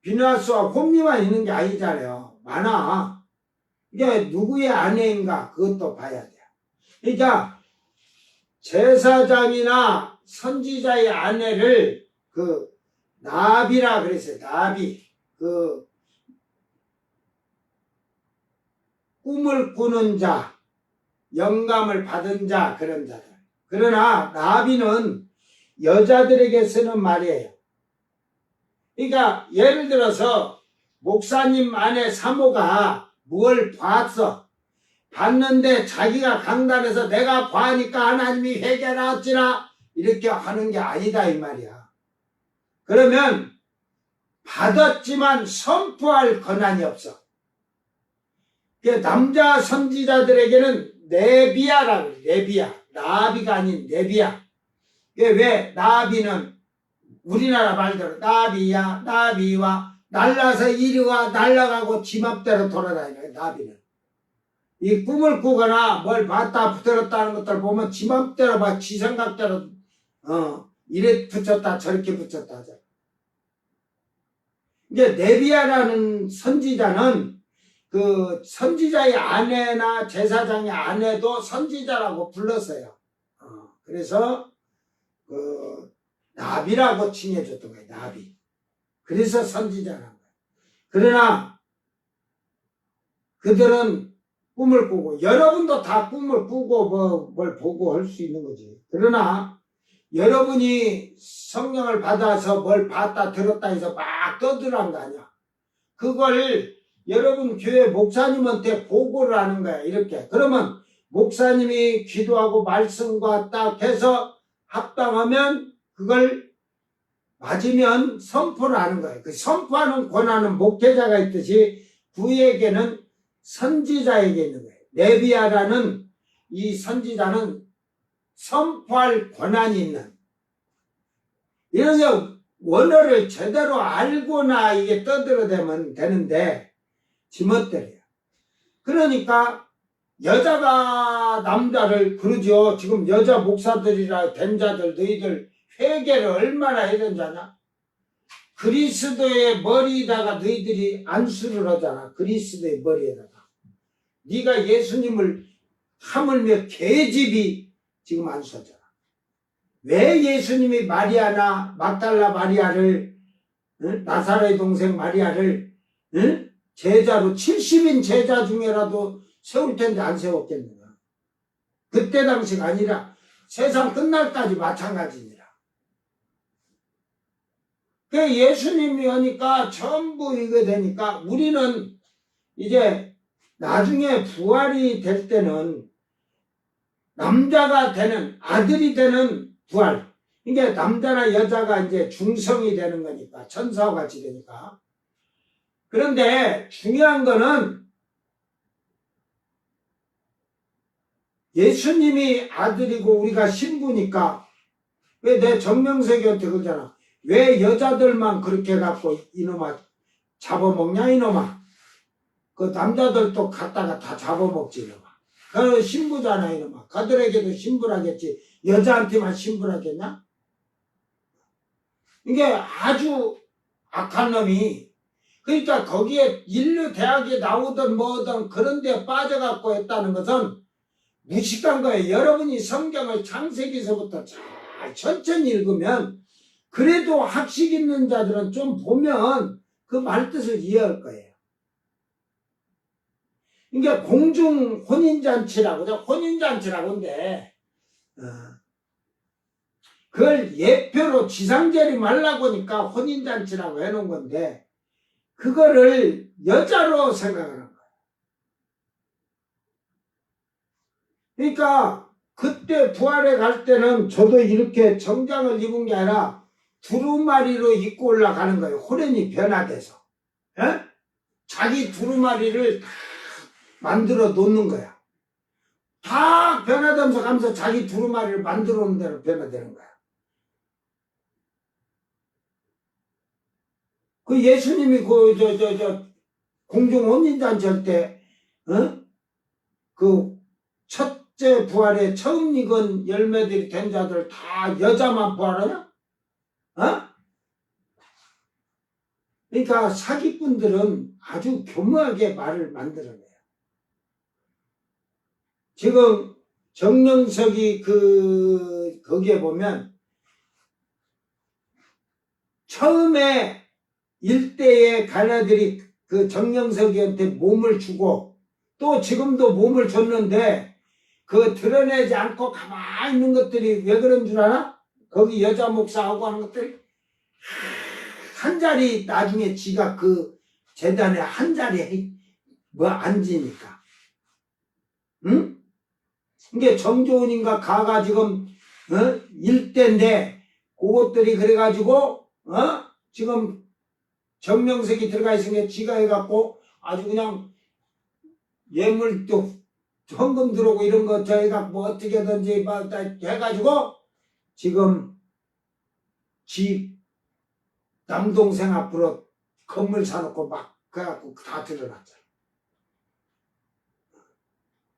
비느하스와 홈리만 있는 게 아니잖아요. 많아. 이게 누구의 아내인가 그것도 봐야 돼요. 그러니까 제사장이나 선지자의 아내를 그 나비라 그랬어요. 나비. 그 꿈을 꾸는 자, 영감을 받은 자, 그런 자들. 그러나 나비는 여자들에게 쓰는 말이에요. 그러니까 예를 들어서 목사님 아내 사모가 뭘 봤어. 봤는데 자기가 강단해서 내가 봐니까 하나님이 회개하라 어찌라 이렇게 하는 게 아니다 이 말이야. 그러면 받았지만 선포할 권한이 없어. 남자 선지자들에게는 네비야라고 그래. 네비야. 나비가 아닌 네비야. 왜 나비는 우리나라 말대로 나비야 나비와 날라서 이리와 날아가고 지 맘대로 돌아다니는 나비는. 이 꿈을 꾸거나 뭘 봤다 들었다는 것들 보면 지 맘대로 막 지 생각대로 이래 붙였다 저렇게 붙였다 하잖아. 이제 네비야라는 선지자는 그 선지자의 아내나 제사장의 아내도 선지자라고 불렀어요. 그래서 그 나비라고 칭해줬던 거예요. 나비. 그래서 선지자라는 거예요. 그러나 그들은 꿈을 꾸고 여러분도 다 꿈을 꾸고 뭘 보고 할 수 있는 거지. 그러나 여러분이 성령을 받아서 뭘 봤다 들었다 해서 막 떠들어간 거 아니야. 그걸 여러분 교회 목사님한테 보고를 하는 거야. 이렇게. 그러면 목사님이 기도하고 말씀과 딱 해서 합당하면 그걸 맞으면 선포를 하는 거예요. 그 선포하는 권한은 목회자가 있듯이 그에게는 선지자에게 있는 거예요. 네비야라는 이 선지자는 선포할 권한이 있는. 이래서 원어를 제대로 알고나 이게 떠들어대면 되는데 지멋대로야. 그러니까 여자가 남자를 그러죠. 지금 여자 목사들이라 된 자들 너희들 회개를 얼마나 해야 되는지 아냐? 그리스도의 머리에다가 너희들이 안수를 하잖아. 그리스도의 머리에다가. 네가 예수님을 하물며 계집이 지금 안수하잖아. 왜 예수님이 마리아나 막달라 마리아를 나사로의 동생 마리아를 제자로 70인 제자 중에라도 세울 텐데 안 세웠겠느냐. 그때 당시가 아니라 세상 끝날까지 마찬가지니라. 그 예수님이 오니까 전부 이거 되니까 우리는 이제 나중에 부활이 될 때는 남자가 되는 아들이 되는 부활. 이게 남자나 여자가 이제 중성이 되는 거니까 천사와 같이 되니까. 그런데 중요한 거는 예수님이 아들이고 우리가 신부니까 왜 내 정명석이한테 그러잖아. 왜 여자들만 그렇게 갖고 이놈아 잡아먹냐 이놈아. 그 남자들도 갖다가 다 잡아먹지 이놈아. 그 신부잖아 이놈아. 그들에게도 신부라겠지. 여자한테만 신부라겠냐? 이게 아주 악한 놈이 그러니까 거기에 인류 대학에 나오든 뭐든 그런 데 빠져갖고 했다는 것은 무식한 거예요. 여러분이 성경을 창세기서부터 잘 천천히 읽으면 그래도 학식 있는 자들은 좀 보면 그 말뜻을 이해할 거예요. 이게 공중 혼인잔치라고 혼인잔치라고 하는데 그걸 예표로 지상제리 말라고 하니까 혼인잔치라고 해놓은 건데 그거를 여자로 생각하는 거예요. 그러니까 그때 부활에 갈 때는 저도 이렇게 정장을 입은 게 아니라 두루마리로 입고 올라가는 거예요. 호련이 변화돼서. 에? 자기 두루마리를 다 만들어 놓는 거야. 다 변화되면서 가면서 자기 두루마리를 만들어 놓는 대로 변화되는 거야. 그 예수님이 공중 혼인잔치 할 때, 그 첫째 부활에 처음 익은 열매들이 된 자들 다 여자만 부활하냐? 그러니까 사기꾼들은 아주 교묘하게 말을 만들어내요. 지금 정명석이 거기에 보면 처음에 일대의 가나들이 그 정명석이한테 몸을 주고 또 지금도 몸을 줬는데 그 드러내지 않고 가만히 있는 것들이 왜 그런 줄 알아? 거기 여자 목사하고 하는 것들 한 자리 나중에 지가 그 재단에 한 자리에 앉으니까 응? 이게 정조원인가 가가 지금 일대인데 그것들이 그래가지고 지금 정명석이 들어가 있으니까 지가 해갖고 아주 그냥 예물도 헌금 들어오고 이런 거 저희가 뭐 어떻게든지 막 해가지고 지금 집 남동생 앞으로 건물 사놓고 막 그래갖고 다 드러났잖아.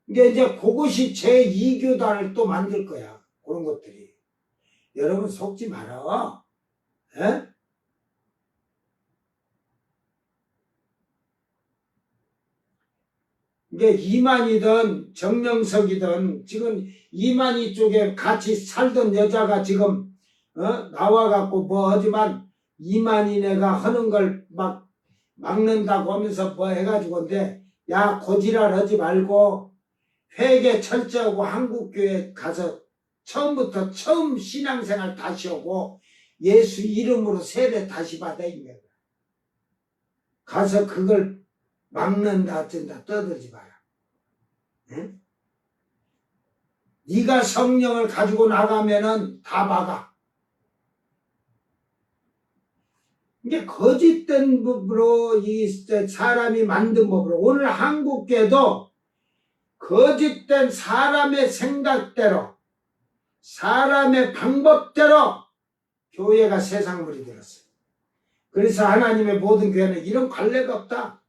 이게 이제 그것이 제2교단을 또 만들 거야. 그런 것들이. 여러분 속지 말아. 에? 이게 이만희든 정명석이든 지금 이만희 쪽에 같이 살던 여자가 지금 나와갖고 뭐 하지만 이만희네가 하는 걸 막 막는다고 하면서 뭐 해가지고인데 야 고지랄 하지 말고 회개 철저하고 한국교회 가서 처음부터 처음 신앙생활 다시 하고 예수 이름으로 세례 다시 받아 있는 거야. 가서 그걸 막는다 어쩐다 떠들지 마라. 응? 네가 성령을 가지고 나가면은 다 막아. 이게 거짓된 법으로 이 사람이 만든 법으로 오늘 한국교회도 거짓된 사람의 생각대로 사람의 방법대로 교회가 세상물이 되었어요. 그래서 하나님의 모든 교회는 이런 관례가 없다.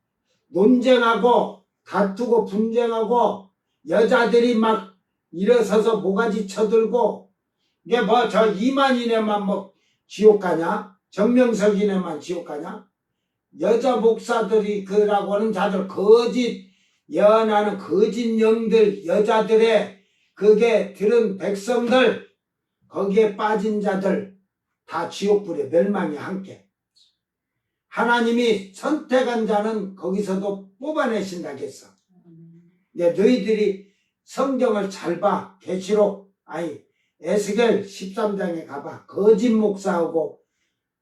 논쟁하고 다투고 분쟁하고 여자들이 막 일어서서 모가지 쳐들고 이게 뭐 저 이만희네만 뭐 지옥 가냐? 정명석이네만 지옥 가냐? 여자 목사들이 그라고 하는 자들 거짓 예언하는 거짓 영들 여자들의 그게 들은 백성들 거기에 빠진 자들 다 지옥불에 멸망이 함께. 하나님이 선택한 자는 거기서도 뽑아내신다겠어. 너희들이 성경을 잘 봐. 계시록 에스겔 13장에 가봐. 거짓 목사하고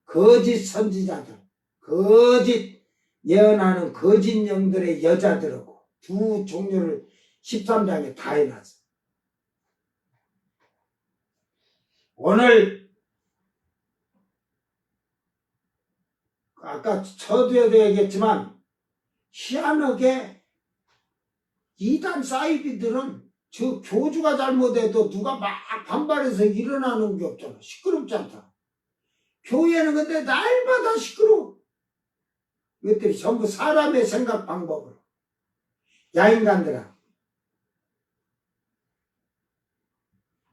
거짓 선지자들 거짓 예언하는 거짓 영들의 여자들하고 두 종류를 13장에 다 해놨어. 오늘 아까 서두에도 얘기했지만 희한하게 이단 사이비들은 저 교주가 잘못해도 누가 막 반발해서 일어나는 게 없잖아. 시끄럽지 않다. 교회는 근데 날마다 시끄러워. 이것들이 전부 사람의 생각 방법으로. 야 인간들아,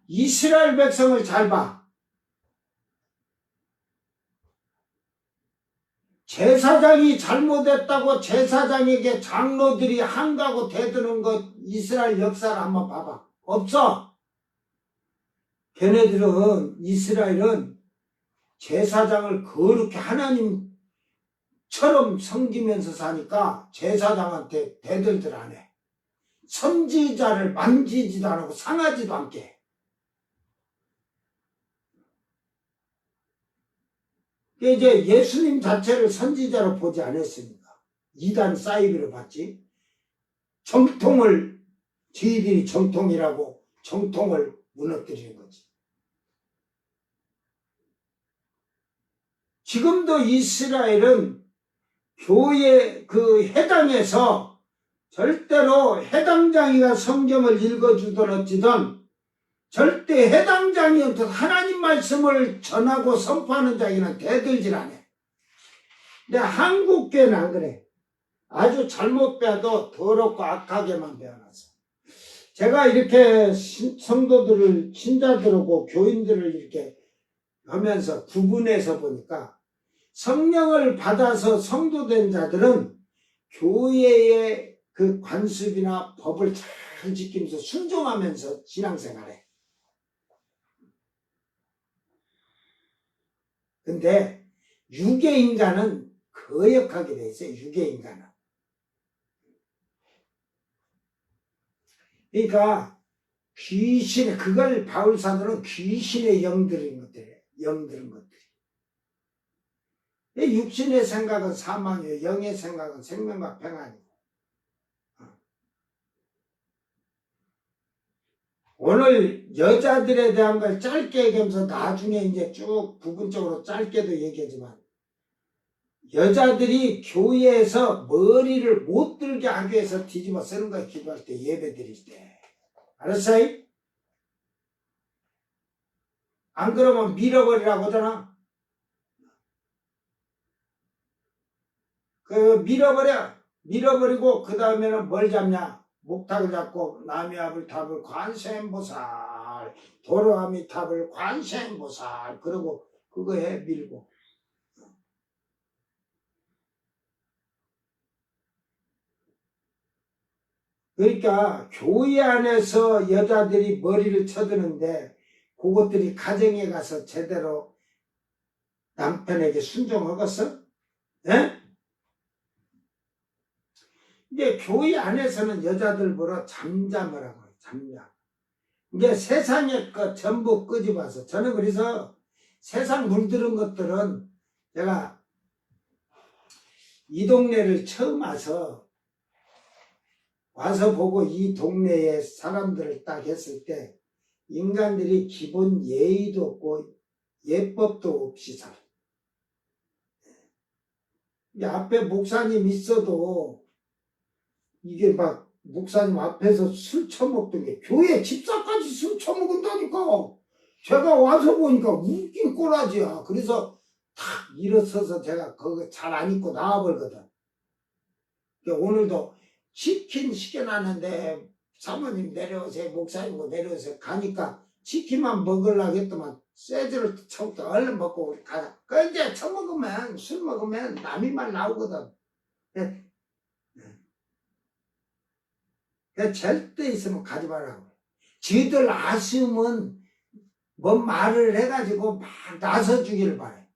이스라엘 백성을 잘 봐. 제사장이 잘못했다고 제사장에게 장로들이 한가고 대드는 것 이스라엘 역사를 한번 봐봐. 없어. 걔네들은 이스라엘은 제사장을 그렇게 하나님처럼 섬기면서 사니까 제사장한테 대들들 안 해. 선지자를 만지지도 안 하고 상하지도 않게 해. 이제 예수님 자체를 선지자로 보지 않았습니까? 이단 사이비로 봤지. 정통을 저희들이 정통이라고 정통을 무너뜨리는 거지. 지금도 이스라엘은 교회 그 해당에서 절대로 해당장이가 성경을 읽어주든 어찌든 절대 해당장이어도 하나님 말씀을 전하고 선포하는 장이는 대들질 않아. 근데 한국교회는 안 그래. 아주 잘못 배워도 더럽고 악하게만 배워놨어. 제가 이렇게 성도들을 신자들하고 교인들을 이렇게 하면서 구분해서 보니까 성령을 받아서 성도된 자들은 교회의 그 관습이나 법을 잘 지키면서 순종하면서 신앙생활해. 근데 유괴인간은 거역하게 돼 있어요. 유괴인간은. 그러니까 귀신의 그걸 바울사도는 귀신의 영들인 것들이에요. 영들인 것들이. 육신의 생각은 사망이에요. 영의 생각은 생명과 평안이고. 오늘 여자들에 대한 걸 짧게 얘기하면서 나중에 이제 쭉 부분적으로 짧게도 얘기하지만 여자들이 교회에서 머리를 못 들게 하기 위해서 뒤집어 쓰는 거야. 기도할 때, 예배 드릴 때. 알았어요? 안 그러면 밀어버리라고 하잖아. 밀어버리고 그 다음에는 뭘 잡냐? 목탁을 잡고 남이압을 탑을 관세음보살, 도로아미탑을 관세음보살, 그러고 그거에 밀고. 그러니까 교회 안에서 여자들이 머리를 쳐드는데 그것들이 가정에 가서 제대로 남편에게 순종하겠어? 예? 이제 교회 안에서는 여자들 보러 잠잠하라고 해요. 잠잠. 이게 세상의 것 전부 끄집어서 저는 그래서 세상 물들은 것들은 제가 이 동네를 처음 와서 보고 이 동네의 사람들을 딱 했을 때 인간들이 기본 예의도 없고 예법도 없이 살아. 이게 앞에 목사님 있어도 이게 막 목사님 앞에서 술 처먹던 게 교회 집사까지 술 처먹은다니까. 제가 와서 보니까 웃긴 꼬라지야. 그래서 탁 일어서서 제가 그거 잘 안 입고 나와버리거든. 오늘도 치킨 시켜놨는데 사모님 내려오세요. 목사님고 내려오세요. 가니까 치킨만 먹으려고 했더만 쇠주를 처먹다 얼른 먹고 우리 가자. 그 이제 처먹으면 술 먹으면 남이 말 나오거든. 절대 있으면 가지 말라고. 지들 아쉬움은 뭔 말을 해가지고 막 나서주기를 바래.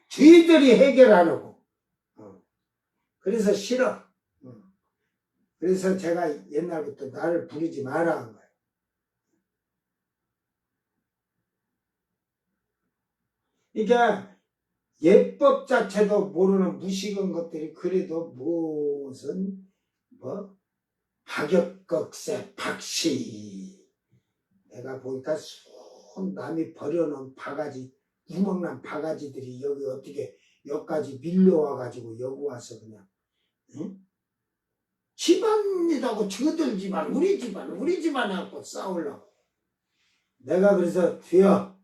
지들이 해결하려고. 그래서 싫어. 그래서 제가 옛날부터 나를 부르지 마라 한 거예요. 이게 예법 자체도 모르는 무식한 것들이 그래도 무슨 박역극세 박씨. 내가 보니까 손 남이 버려놓은 바가지 구멍난 바가지들이 여기 어떻게 여기까지 밀려와가지고 여기 와서 그냥 응? 집안이라고 저들 집안 우리 집안 해갖고 싸우려고. 내가 그래서 주여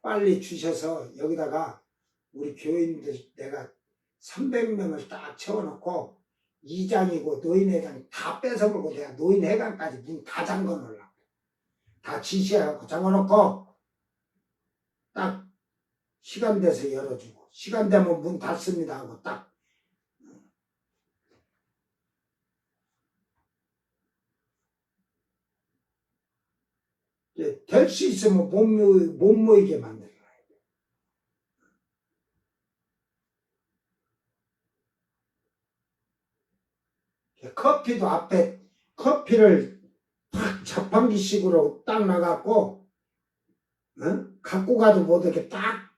빨리 주셔서 여기다가 우리 교인들 내가 300명을 딱 채워놓고 이장이고 노인회장 다 뺏어먹고 내가 노인회관까지 문 다 잠궈놓으려고. 다 지시해갖고 잠궈놓고 딱 시간 돼서 열어주고 시간 되면 문 닫습니다 하고 딱. 될 수 있으면 못 모이게 만들어야 돼. 커피도 앞에 커피를 딱 자판기식으로 딱 나갖고 갖고 가도 못하게 딱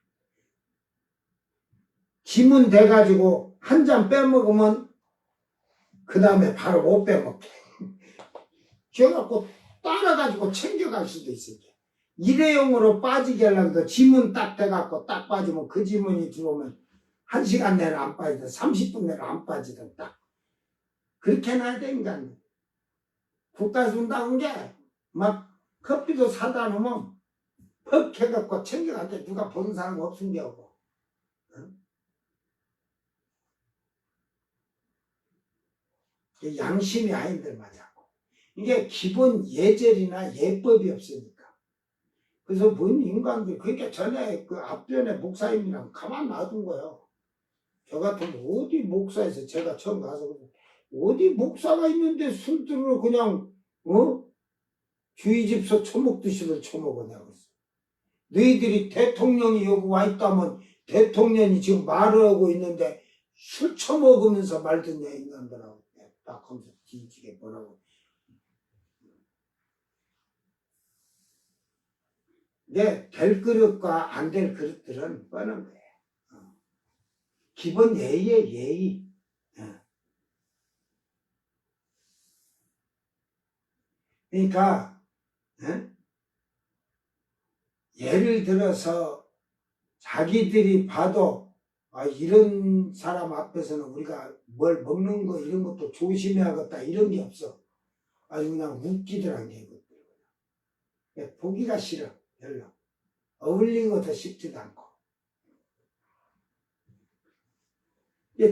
지문 돼가지고 한 잔 빼먹으면 그 다음에 바로 못 빼먹게. 그래갖고 따라가지고 챙겨갈 수도 있어요. 일회용으로 빠지게 하려고 지문 딱 돼갖고 딱 빠지면 그 지문이 들어오면 1시간 내로 안 빠지든 30분 내로 안 빠지든 딱 그렇게 해놔야 돼. 인간 국가에서 온다는 게 막 커피도 사다 놓으면 퍽 해갖고 챙겨갈 때 누가 보는 사람 없은 게 없고. 양심이 아닌들 말이야고. 이게 기본 예절이나 예법이 없으니까. 그래서 뭔 인간들, 그러니까 전에 그 앞전에 목사님이랑 가만 놔둔 거예요. 저 같으면 어디 목사에서 제가 처음 가서 어디 목사가 있는데 술들을 그냥 주의 집서 처먹듯이를 처먹어 내가 그랬어. 너희들이 대통령이 여기 와 있다면 대통령이 지금 말을 하고 있는데 술 처먹으면서 말 듣냐 인간들하고 딱 하면서 뒤지게 뭐라고. 네, 될 그릇과 안 될 그릇들은 뻔한 거예요. 기본 예의에 예의. 그러니까 예? 예를 들어서 자기들이 봐도 이런 사람 앞에서는 우리가 뭘 먹는 거 이런 것도 조심해야겠다 이런 게 없어. 아주 그냥 웃기더란 게 이것들. 보기가 싫어. 별로. 어울리는 것도 쉽지도 않고.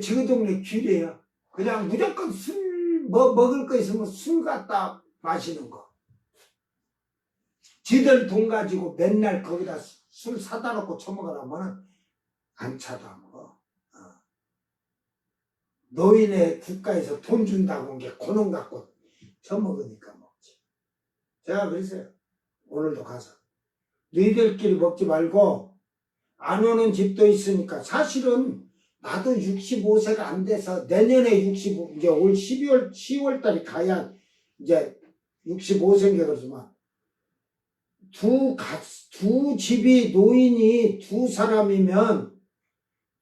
저 동네 귤이에요. 그냥 무조건 먹을 거 있으면 술 갖다 마시는 거. 지들 돈 가지고 맨날 거기다 술 사다 놓고 처먹으라면 안 차도 먹어. 노인의 국가에서 돈 준다고 온 게 그놈 갖고 처먹으니까 먹지. 제가 그랬어요. 오늘도 가서. 너희들끼리 먹지 말고 안 오는 집도 있으니까 사실은 나도 65세가 안 돼서 내년에 65, 이제 올 12월, 10월 달에 가야 이제 65세인가 그러지만 두 집이 노인이 두 사람이면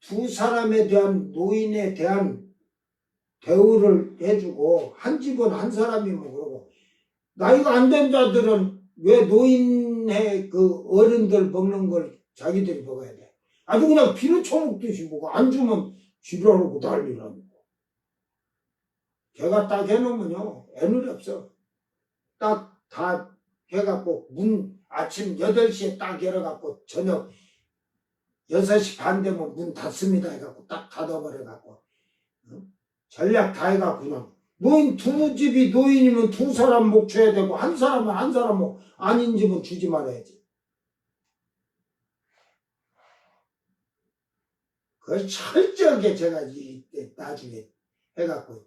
두 사람에 대한 노인에 대한 대우를 해주고 한 집은 한 사람이면 그러고 나이가 안 된 자들은 왜 노인의 그 어른들 먹는 걸 자기들이 먹어야 돼? 아주 그냥 비료 처먹듯이 먹고 안 주면 지랄하고 난리라고. 걔가 딱 해놓으면요 애누리 없어. 딱 다 해갖고 아침 8시에 딱 열어갖고 저녁 6시 반 되면 문 닫습니다 해갖고 딱 닫아버려갖고 전략 다 해갖고 그냥 노인 두 집이 노인이면 두 사람 목 줘야 되고 한 사람은 한 사람 목 아닌 집은 주지 말아야지. 그걸 철저하게 제가 나중에 해갖고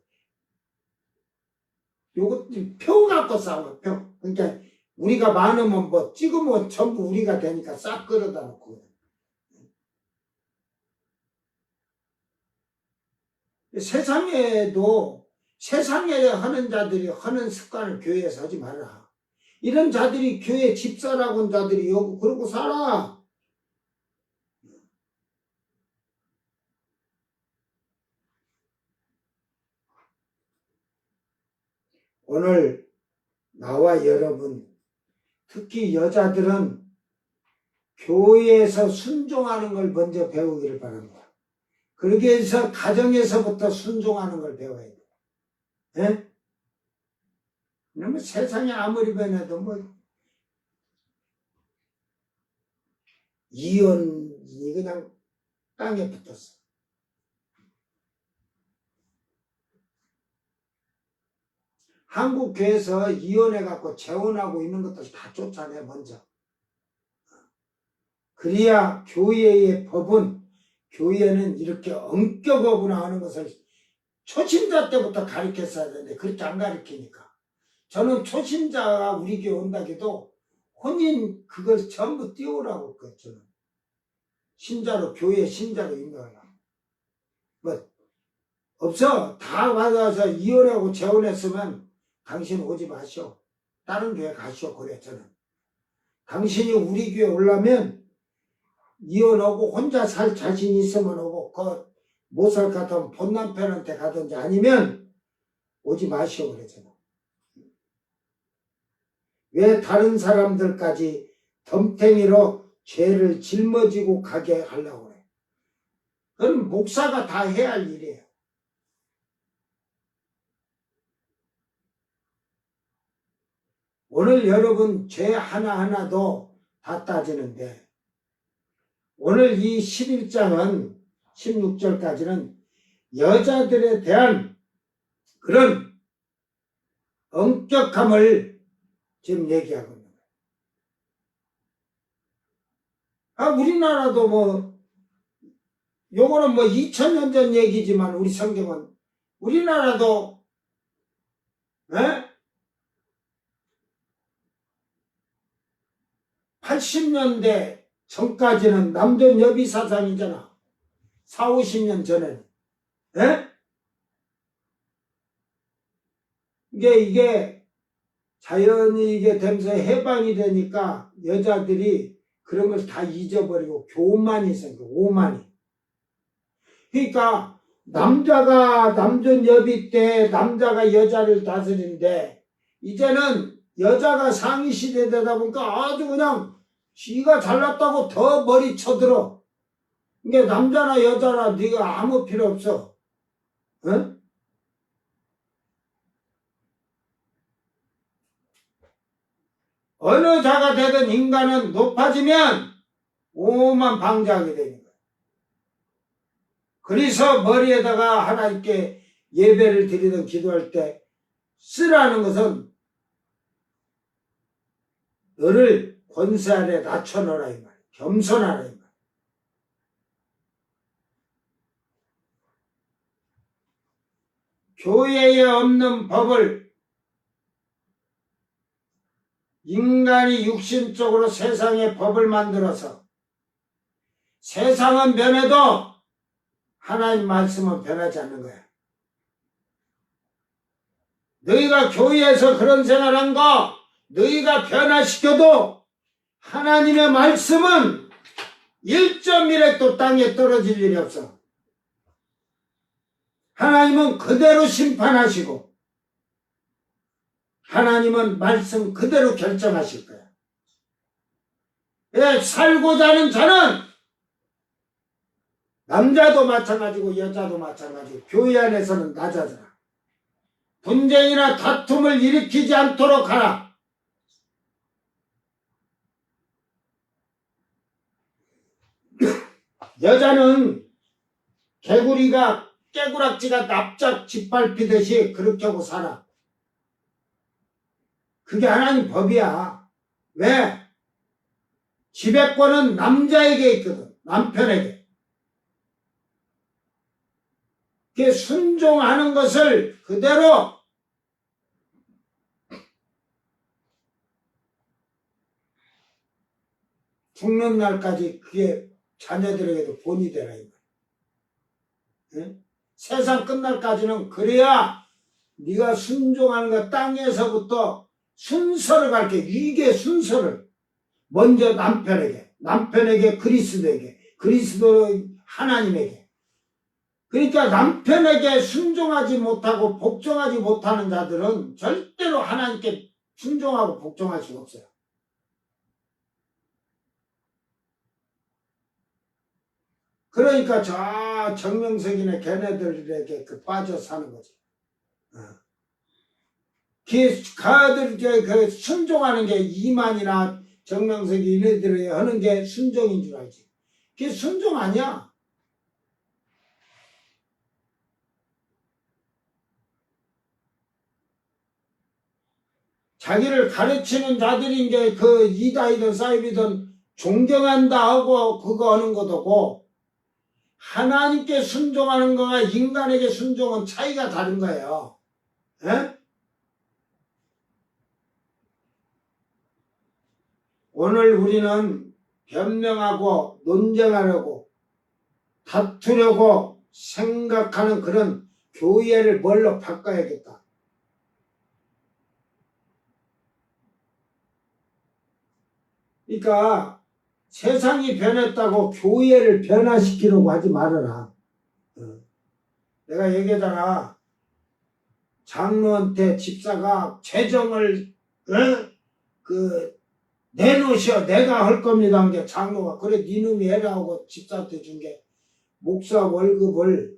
요것 표 갖고 싸워 표. 그러니까 우리가 많으면 뭐 찍으면 전부 우리가 되니까 싹 끌어다 놓고 세상에 하는 자들이 하는 습관을 교회에서 하지 말라. 이런 자들이 교회 집사라고 한 자들이 여기 그러고 살아. 오늘 나와 여러분 특히 여자들은 교회에서 순종하는 걸 먼저 배우기를 바랍니다. 그러기 위해서 가정에서부터 순종하는 걸 배워야 돼요. 예? 그러면 세상에 아무리 변해도 이혼이 그냥 땅에 붙었어. 한국 교회에서 이혼해갖고 재혼하고 있는 것들 다 쫓아내 먼저. 그래야 교회의 법은 교회는 이렇게 엄격하구나 하는 것을 초신자 때부터 가르쳤어야 되는데 그렇게 안 가르치니까 저는 초신자가 우리 교회 온다기도 혼인 그걸 전부 띄우라고 저는 신자로 교회 신자로 인도하려고 뭐 없어. 다 받아서 이혼하고 재혼했으면 당신 오지 마시오. 다른 교회 가시오. 그래 저는. 당신이 우리 교회 오려면 이혼하고 혼자 살 자신 있으면 오고 못 살 것 같으면 본 남편한테 가든지 아니면 오지 마시오. 그래 저는. 왜 다른 사람들까지 덤탱이로 죄를 짊어지고 가게 하려고 그래. 그건 목사가 다 해야 할 일이에요. 오늘 여러분 죄 하나하나도 다 따지는데 오늘 이 11장은 16절까지는 여자들에 대한 그런 엄격함을 지금 얘기하고 있는 거예요. 우리나라도 요거는 2000년 전 얘기지만 우리 성경은 우리나라도 80년대 전까지는 남존 여비 사상이잖아. 40, 50년 전에는. 이게 자연히 이게 되면서 해방이 되니까 여자들이 그런 걸 다 잊어버리고 교만이 생겨. 오만이. 그러니까 남자가 남존 여비 때 남자가 여자를 다스리는데 이제는 여자가 상위 시대 되다 보니까 아주 그냥 지가 잘났다고 더 머리 쳐들어. 그러니까 남자나 여자나 네가 아무 필요 없어. 어? 어느 자가 되든 인간은 높아지면 오만 방자하게 되는 거야. 그래서 머리에다가 하나님께 예배를 드리든 기도할 때 쓰라는 것은 너를 권세 아래 낮춰놓으라 이 말이야. 겸손하라 이 말이야. 교회에 없는 법을 인간이 육신적으로 세상의 법을 만들어서 세상은 변해도 하나님 말씀은 변하지 않는 거야. 너희가 교회에서 그런 생활한 거 너희가 변화시켜도 하나님의 말씀은 1.1획도 땅에 떨어질 일이 없어. 하나님은 그대로 심판하시고 하나님은 말씀 그대로 결정하실 거야. 살고자 하는 자는 남자도 마찬가지고 여자도 마찬가지고 교회 안에서는 낮아져라. 분쟁이나 다툼을 일으키지 않도록 하라. 여자는 개구리가 깨구락지가 납작 짓밟히듯이 그렇게 하고 살아. 그게 하나님 법이야. 왜? 지배권은 남자에게 있거든. 남편에게. 그게 순종하는 것을 그대로 죽는 날까지 그게 자녀들에게도 본이 되라 이 말이야. 응? 세상 끝날까지는 그래야 네가 순종하는 거 땅에서부터 순서를 가르쳐. 이게 순서를 먼저 남편에게 그리스도에게, 그리스도 하나님에게. 그러니까 남편에게 순종하지 못하고 복종하지 못하는 자들은 절대로 하나님께 순종하고 복종할 수가 없어요. 그러니까 저 정명석이네 걔네들에게 빠져 사는 거지. 그 순종하는 게 이만이나 정명석이 이네들이 하는 게 순종인 줄 알지. 그게 순종 아니야. 자기를 가르치는 자들인 게 그 이다이든 사이비든 존경한다 하고 그거 하는 것도고 하나님께 순종하는 거와 인간에게 순종은 차이가 다른 거예요. 에? 오늘 우리는 변명하고 논쟁하려고 다투려고 생각하는 그런 교회를 뭘로 바꿔야겠다. 그러니까 세상이 변했다고 교회를 변화시키려고 하지 말아라. 내가 얘기하잖아. 장로한테 집사가 재정을 내놓으셔. 내가 할 겁니다. 한 게 장로가 그래 니놈이 해라 하고 집사한테 준 게 목사 월급을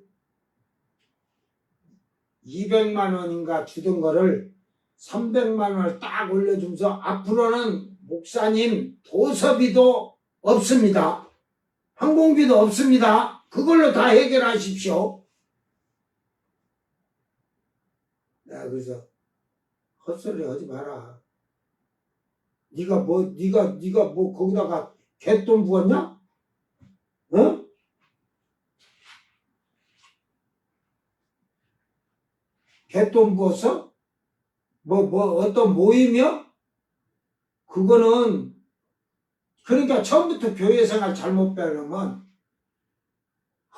200만 원인가 주던 거를 300만 원을 딱 올려주면서 앞으로는 목사님 도서비도 없습니다. 항공비도 없습니다. 그걸로 다 해결하십시오. 내가 그래서 헛소리 하지 마라. 네가 뭐 거기다가 갯돈 부었냐? 어? 갯돈 부었어? 어떤 모임이요? 그거는 그러니까 처음부터 교회 생활 잘못 배우면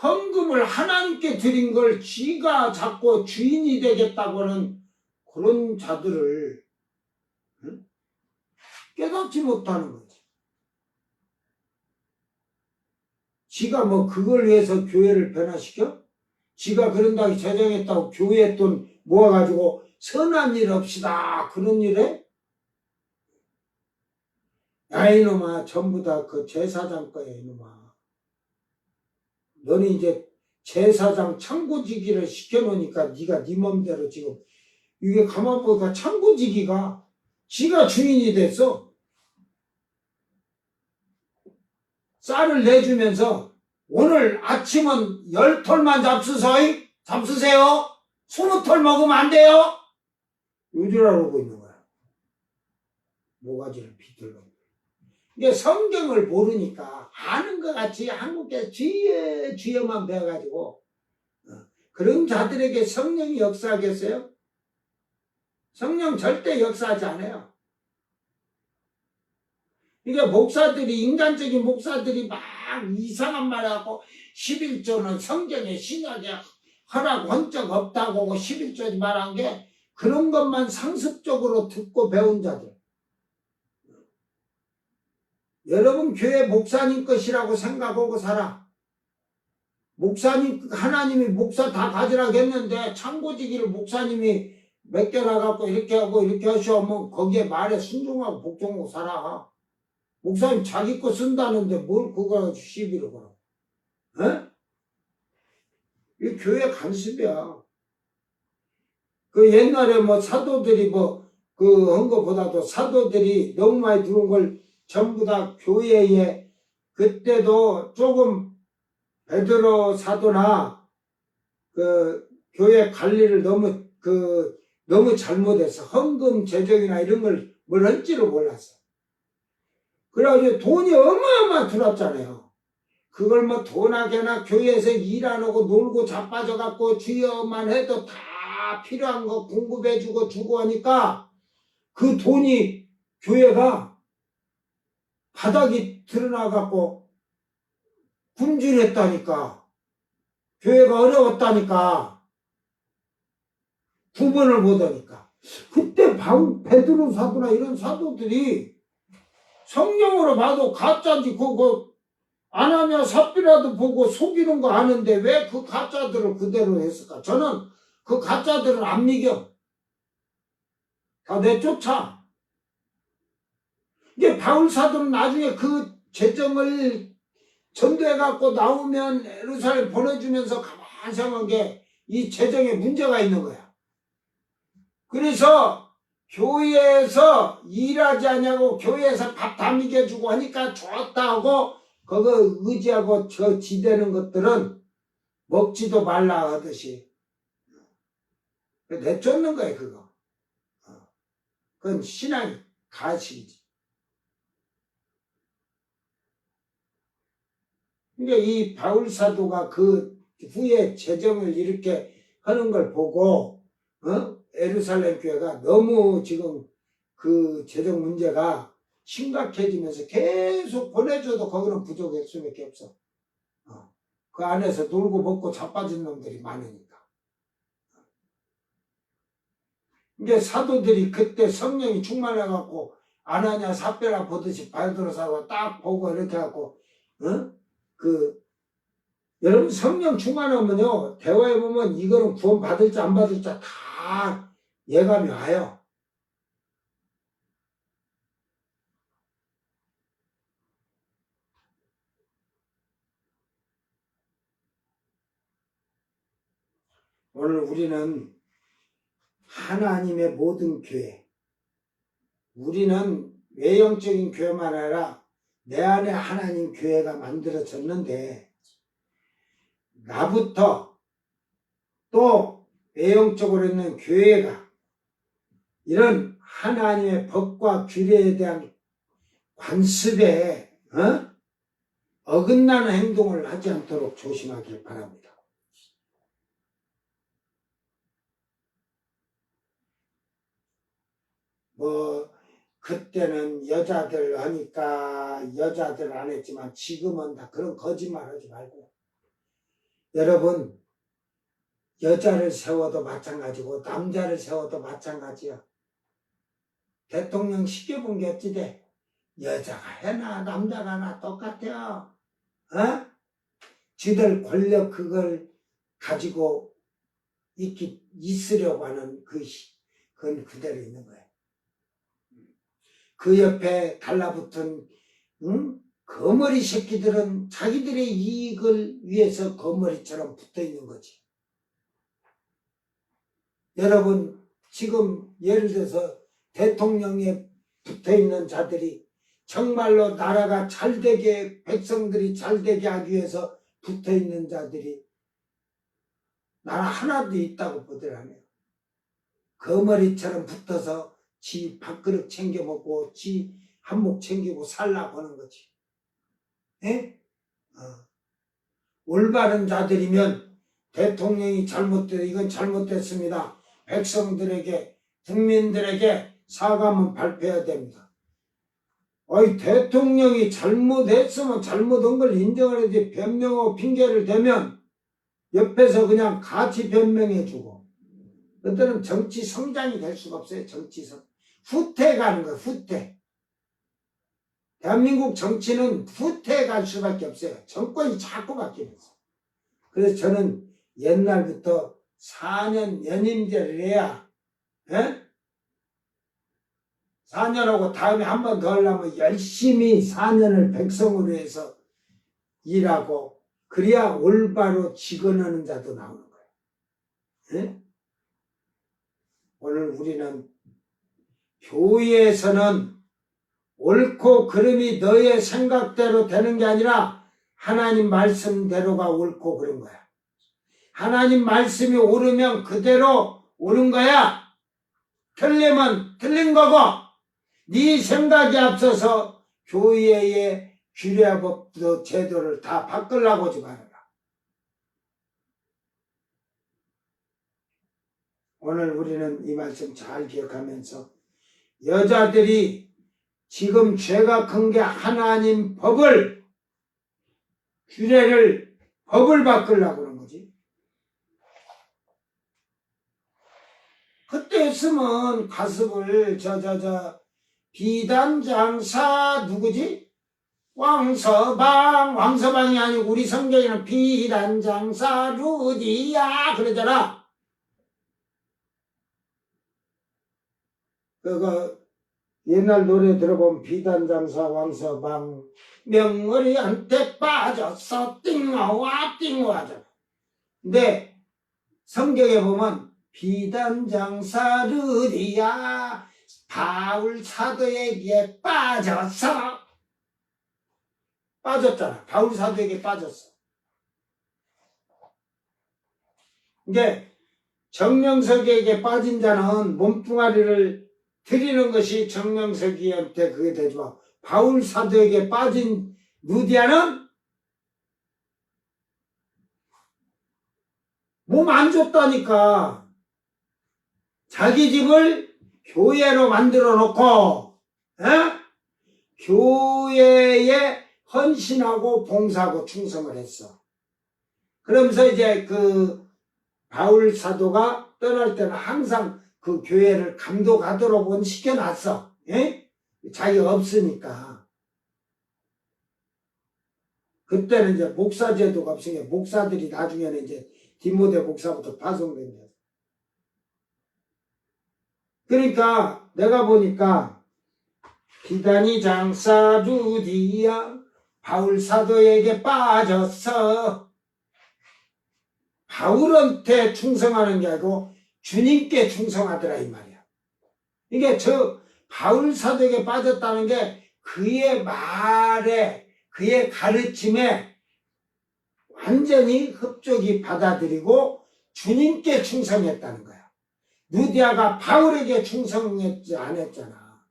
헌금을 하나님께 드린 걸 지가 자꾸 주인이 되겠다고는 그런 자들을 깨닫지 못하는 거지. 지가 뭐 그걸 위해서 교회를 변화시켜? 지가 그런다고 재정했다고 교회 돈 모아가지고 선한 일 합시다. 그런 일에? 야 이놈아 전부 다 그 제사장 거야 이놈아. 너는 이제 제사장 창고지기를 시켜놓으니까 네가 네 맘대로 지금 이게 가만 보니까 창고지기가 지가 주인이 됐어. 쌀을 내주면서 오늘 아침은 10톨만 잡수세요. 20톨 먹으면 안 돼요. 요지라고 있는 거야. 모가지를 비틀고. 이게 성경을 모르니까 아는 것 같이 한국에 주여만 배워가지고 그런 자들에게 성령이 역사하겠어요? 성령 절대 역사하지 않아요. 이게 목사들이 인간적인 목사들이 막 이상한 말하고 11조는 성경에 신약에 하라고 한 적 없다고 11조 말한 게 그런 것만 상습적으로 듣고 배운 자들. 여러분 교회 목사님 것이라고 생각하고 살아. 목사님 하나님이 목사 다 가지라고 했는데 창고지기를 목사님이 맡겨놔갖고 이렇게 하고 이렇게 하시면 거기에 말에 순종하고 복종하고 살아. 목사님 자기 거 쓴다는데 뭘 그거 시비를 걸어. 에? 이 교회 간섭이야. 그 옛날에 뭐 사도들이 뭐 그 한 것보다도 사도들이 너무 많이 들어온 걸 전부 다 교회에 그때도 조금 베드로 사도나 그 교회 관리를 너무 잘못해서 헌금 재정이나 이런 걸 뭘 할지를 몰랐어. 그래가지고 돈이 어마어마 들었잖아요. 그걸 뭐 돈하게나 교회에서 일 안 하고 놀고 자빠져갖고 주여만 해도 다 필요한 거 공급해주고 주고 하니까 그 돈이 교회가 바닥이 드러나갖고 굶주렸다니까. 교회가 어려웠다니까. 구분을 못하니까. 그때 베드로 사도나 이런 사도들이 성령으로 봐도 가짜인지 그거 아나니아 삽비라도 보고 속이는 거 아는데 왜 그 가짜들을 그대로 했을까? 저는 그 가짜들은 안 믿겨. 다 내쫓아. 이게 바울 사도는 나중에 그 재정을 전도해갖고 나오면 예루살렘 보내주면서 가만히 생각한 게 이 재정에 문제가 있는 거야. 그래서 교회에서 일하지 않냐고 교회에서 밥 다 먹여주고 하니까 좋다 하고 그거 의지하고 저 지대는 것들은 먹지도 말라 하듯이 내쫓는 거야 그거. 그건 신앙의 가식이지. 그러니까 이 바울 사도가 그 후에 재정을 이렇게 하는 걸 보고 예루살렘 교회가 너무 지금 그 재정 문제가 심각해지면서 계속 보내줘도 거기는 부족할 수밖에 없어. 그 안에서 놀고 먹고 자빠진 놈들이 많으니까. 이게 사도들이 그때 성령이 충만해갖고 아나니아 삽비라 보듯이 베드로 사도가 딱 보고 이렇게 하고 여러분 성령 충만하면요 대화해 보면 이거는 구원 받을지 안 받을지 다 예감이 와요. 오늘 우리는 하나님의 모든 교회, 우리는 외형적인 교회만 아니라 내 안에 하나님 교회가 만들어졌는데 나부터 또 외형적으로 있는 교회가 이런 하나님의 법과 규례에 대한 관습에 어긋나는 행동을 하지 않도록 조심하길 바랍니다. 그때는 여자들 하니까 여자들 안 했지만 지금은 다 그런 거짓말 하지 말고 여러분 여자를 세워도 마찬가지고 남자를 세워도 마찬가지야. 대통령 시켜본 게 어찌돼? 여자가 해나 남자가 하나 똑같아요. 지들 권력 그걸 가지고 있으려고 하는 그건 그대로 있는 거예요. 그 옆에 달라붙은 거머리 새끼들은 자기들의 이익을 위해서 거머리처럼 붙어 있는 거지. 여러분, 지금 예를 들어서 대통령에 붙어 있는 자들이 정말로 나라가 잘되게, 백성들이 잘되게 하기 위해서 붙어 있는 자들이 나라 하나도 있다고 보더라며. 거머리처럼 붙어서 지 밥그릇 챙겨 먹고 지 한몫 챙기고 살라고 하는 거지. 예? 올바른 자들이면 대통령이 잘못됐, 이건 잘못됐습니다. 백성들에게, 국민들에게 사과문 발표해야 됩니다. 아니, 대통령이 잘못했으면 잘못한 걸 인정을 해야지, 변명하고 핑계를 대면 옆에서 그냥 같이 변명해주고, 그들은 정치 성장이 될 수가 없어요. 정치성. 후퇴가는 거예요. 후퇴. 대한민국 정치는 후퇴갈 수밖에 없어요. 정권이 자꾸 바뀌면서. 그래서 저는 옛날부터 4년 연임제를 해야, 4년하고 다음에 한 번 더 하려면 열심히 4년을 백성으로 해서 일하고, 그래야 올바로 직언하는 자도 나오는 거예요. 오늘 우리는 교회에서는 옳고 그름이 너의 생각대로 되는 게 아니라 하나님 말씀대로가 옳고 그른 거야. 하나님 말씀이 옳으면 그대로 옳은 거야. 틀리면 틀린 거고, 네 생각이 앞서서 교회의 규례법도 제도를 다 바꾸려고 하지 말아라. 오늘 우리는 이 말씀 잘 기억하면서 여자들이 지금 죄가 큰 게 하나님 법을, 규례를, 법을 바꾸려고 그런 거지. 그때 했으면 가습을 비단장사 누구지? 왕서방이 아니고 우리 성경에는 비단장사 루디야 그러잖아. 그거 옛날 노래 들어보면 비단장사 왕서방 명월이한테 빠졌어 띵어와 띵어하잖아. 근데 성경에 보면 비단장사 루디야 바울 사도에게 빠졌잖아. 바울 사도에게 빠졌어. 이게 정명석에게 빠진 자는 몸뚱아리를 드리는 것이 정명석이한테 그게 되지만, 바울 사도에게 빠진 루디아는 몸 안 줬다니까. 자기 집을 교회로 만들어 놓고 교회에 헌신하고 봉사하고 충성을 했어. 그러면서 이제 그 바울 사도가 떠날 때는 항상 그 교회를 감독하도록 시켜놨어. 자기가 없으니까. 그때는 이제 목사 제도가 없으니까 목사들이 나중에는 이제 디모데 목사부터 파송된 거야. 그러니까 내가 보니까 비단이 장사 루디야 바울 사도에게 빠졌어. 바울한테 충성하는 게 아니고 주님께 충성하더라 이 말이야. 이게 저 바울 사도에게 빠졌다는 게 그의 말에, 그의 가르침에 완전히 흡족히 받아들이고 주님께 충성했다는 거야. 루디아가 바울에게 충성했지 안 했잖아.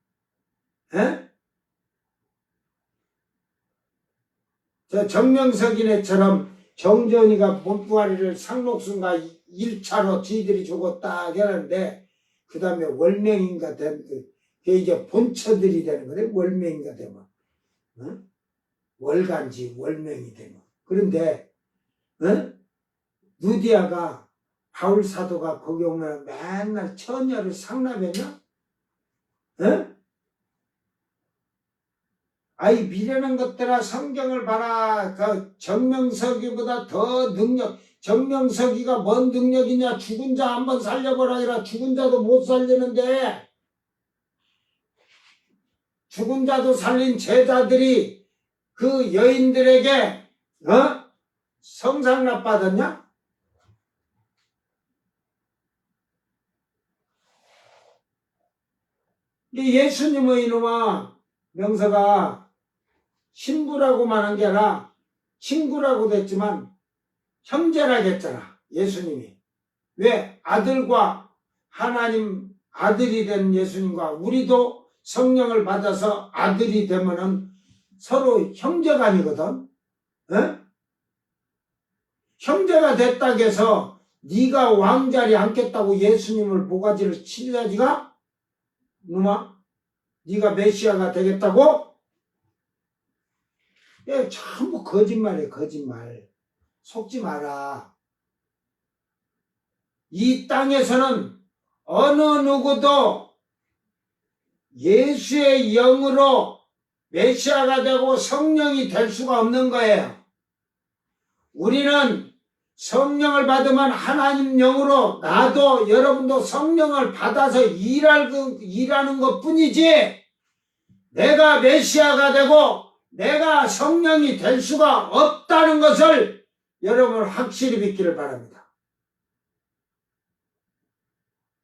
저 정명석이네처럼 정전이가 몸뚱아리를 상록순과 1차로 지들이 죽었다 하는데, 그 다음에 월명인가 된, 그게 이제 본처들이 되는 거래. 월명인가 되면. 월간지, 월명이 되면. 그런데, 루디아가, 바울 사도가 거기 오면 맨날 처녀를 상납했나? 아이, 미련한 것들아, 성경을 봐라. 그 정명석이보다 더 정명석이가 뭔 능력이냐? 죽은 자 한번 살려보라. 이라 죽은 자도 못 살리는데, 죽은 자도 살린 제자들이 그 여인들에게 성상납 받았냐? 예수님의 이놈아 명서가 신부라고만 한 게 아니라 친구라고도 했지만 형제라고 했잖아. 예수님이. 왜? 아들과 하나님 아들이 된 예수님과 우리도 성령을 받아서 아들이 되면은 서로 형제가 아니거든. 에? 형제가 됐다고 해서 네가 왕자리에 앉겠다고 예수님을 모가지를 치자지가? 누마? 네가 메시아가 되겠다고? 전부 거짓말이야, 거짓말. 속지 마라. 이 땅에서는 어느 누구도 예수의 영으로 메시아가 되고 성령이 될 수가 없는 거예요. 우리는 성령을 받으면 하나님 영으로 나도 여러분도 성령을 받아서 일하는 것 뿐이지 내가 메시아가 되고 내가 성령이 될 수가 없다는 것을 여러분 확실히 믿기를 바랍니다.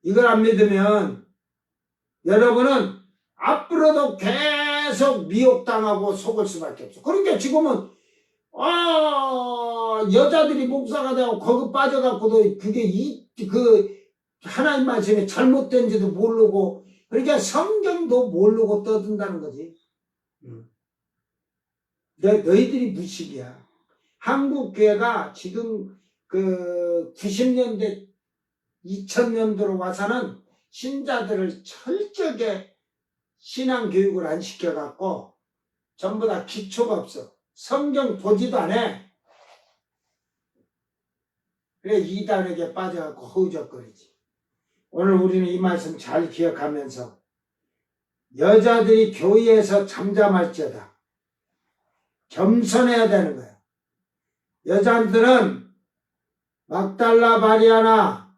이걸 안 믿으면 여러분은 앞으로도 계속 미혹당하고 속을 수밖에 없어. 그러니까 지금은 여자들이 목사가 되고 거기 빠져갖고도 그게 하나님 말씀이 잘못된지도 모르고 그러니까 성경도 모르고 떠든다는 거지. 너희들이 무식이야. 한국 교회가 지금 90년대 2000년도로 와서는 신자들을 철저하게 신앙교육을 안 시켜갖고 전부 다 기초가 없어. 성경 보지도 안 해. 그래 이단에게 빠져갖고 허우적거리지. 오늘 우리는 이 말씀 잘 기억하면서 여자들이 교회에서 잠잠할지어다. 겸손해야 되는 거야. 여자들은 막달라 마리아나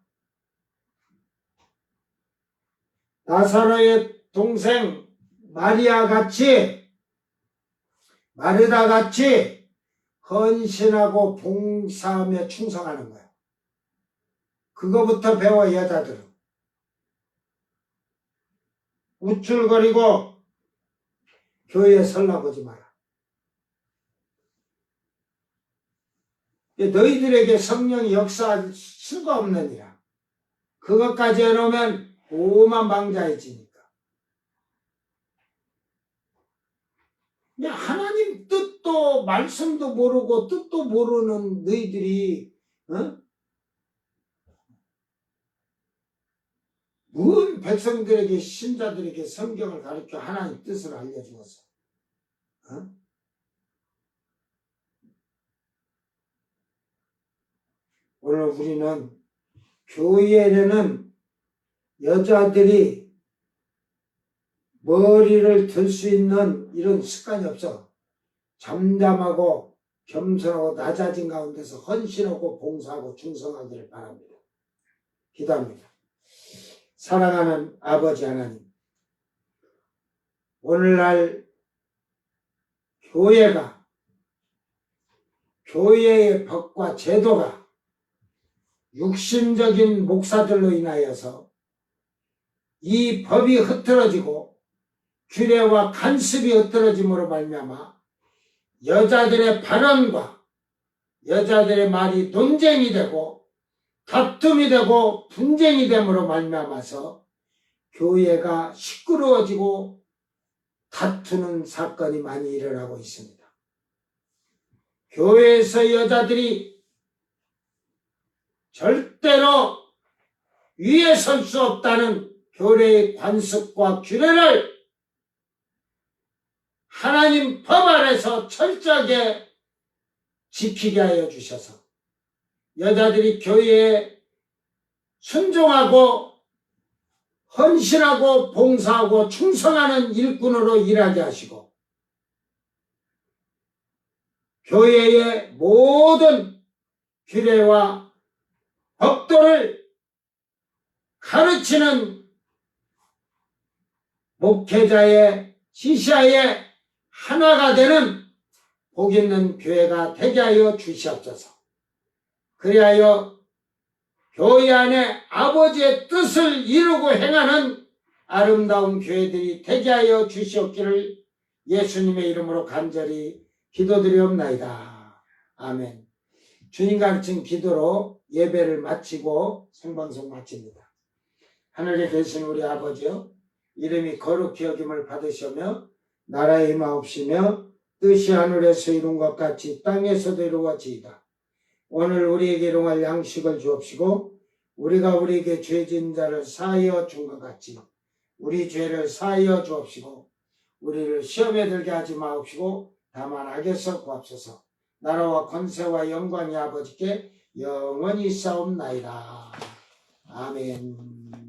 나사로의 동생 마리아 같이 마르다 같이 헌신하고 봉사하며 충성하는 거야. 그거부터 배워 여자들은. 우쭐거리고 교회에 설라보지 마라. 너희들에게 성령이 역사할 수가 없느니라. 그것까지 해놓으면 오만방자해지니까. 하나님 뜻도 말씀도 모르고 뜻도 모르는 너희들이 뭔 백성들에게 신자들에게 성경을 가르쳐 하나님 뜻을 알려주었어. 오늘 우리는 교회에는 여자들이 머리를 들 수 있는 이런 습관이 없어. 잠잠하고 겸손하고 낮아진 가운데서 헌신하고 봉사하고 충성하기를 바랍니다. 기도합니다. 사랑하는 아버지 하나님, 오늘날 교회의 법과 제도가 육신적인 목사들로 인하여서 이 법이 흐트러지고 규례와 간섭이 흐트러짐으로 말미암아 여자들의 발언과 여자들의 말이 논쟁이 되고 다툼이 되고 분쟁이 됨으로 말미암아서 교회가 시끄러워지고 다투는 사건이 많이 일어나고 있습니다. 교회에서 여자들이 절대로 위에 설 수 없다는 교회의 관습과 규례를 하나님 법 아래서 철저하게 지키게 하여 주셔서 여자들이 교회에 순종하고 헌신하고 봉사하고 충성하는 일꾼으로 일하게 하시고 교회의 모든 규례와 법도를 가르치는 목회자의 시시하에 하나가 되는 복 있는 교회가 되게 하여 주시옵소서. 그리하여 교회 안에 아버지의 뜻을 이루고 행하는 아름다운 교회들이 되게 하여 주시옵기를 예수님의 이름으로 간절히 기도드리옵나이다. 아멘. 주님 가르친 기도로 예배를 마치고 생방송 마칩니다. 하늘에 계신 우리 아버지여, 이름이 거룩히 여김을 받으시며 나라의 임하옵시며 뜻이 하늘에서 이룬 것 같이 땅에서도 이루어지이다. 오늘 우리에게 일용할 양식을 주옵시고 우리가 우리에게 죄진 자를 사하여 준 것 같이 우리 죄를 사하여 주옵시고 우리를 시험에 들게 하지 마옵시고 다만 악에서 구하옵소서. 나라와 권세와 영광이 아버지께 영원히 있사옵나이다. 아멘.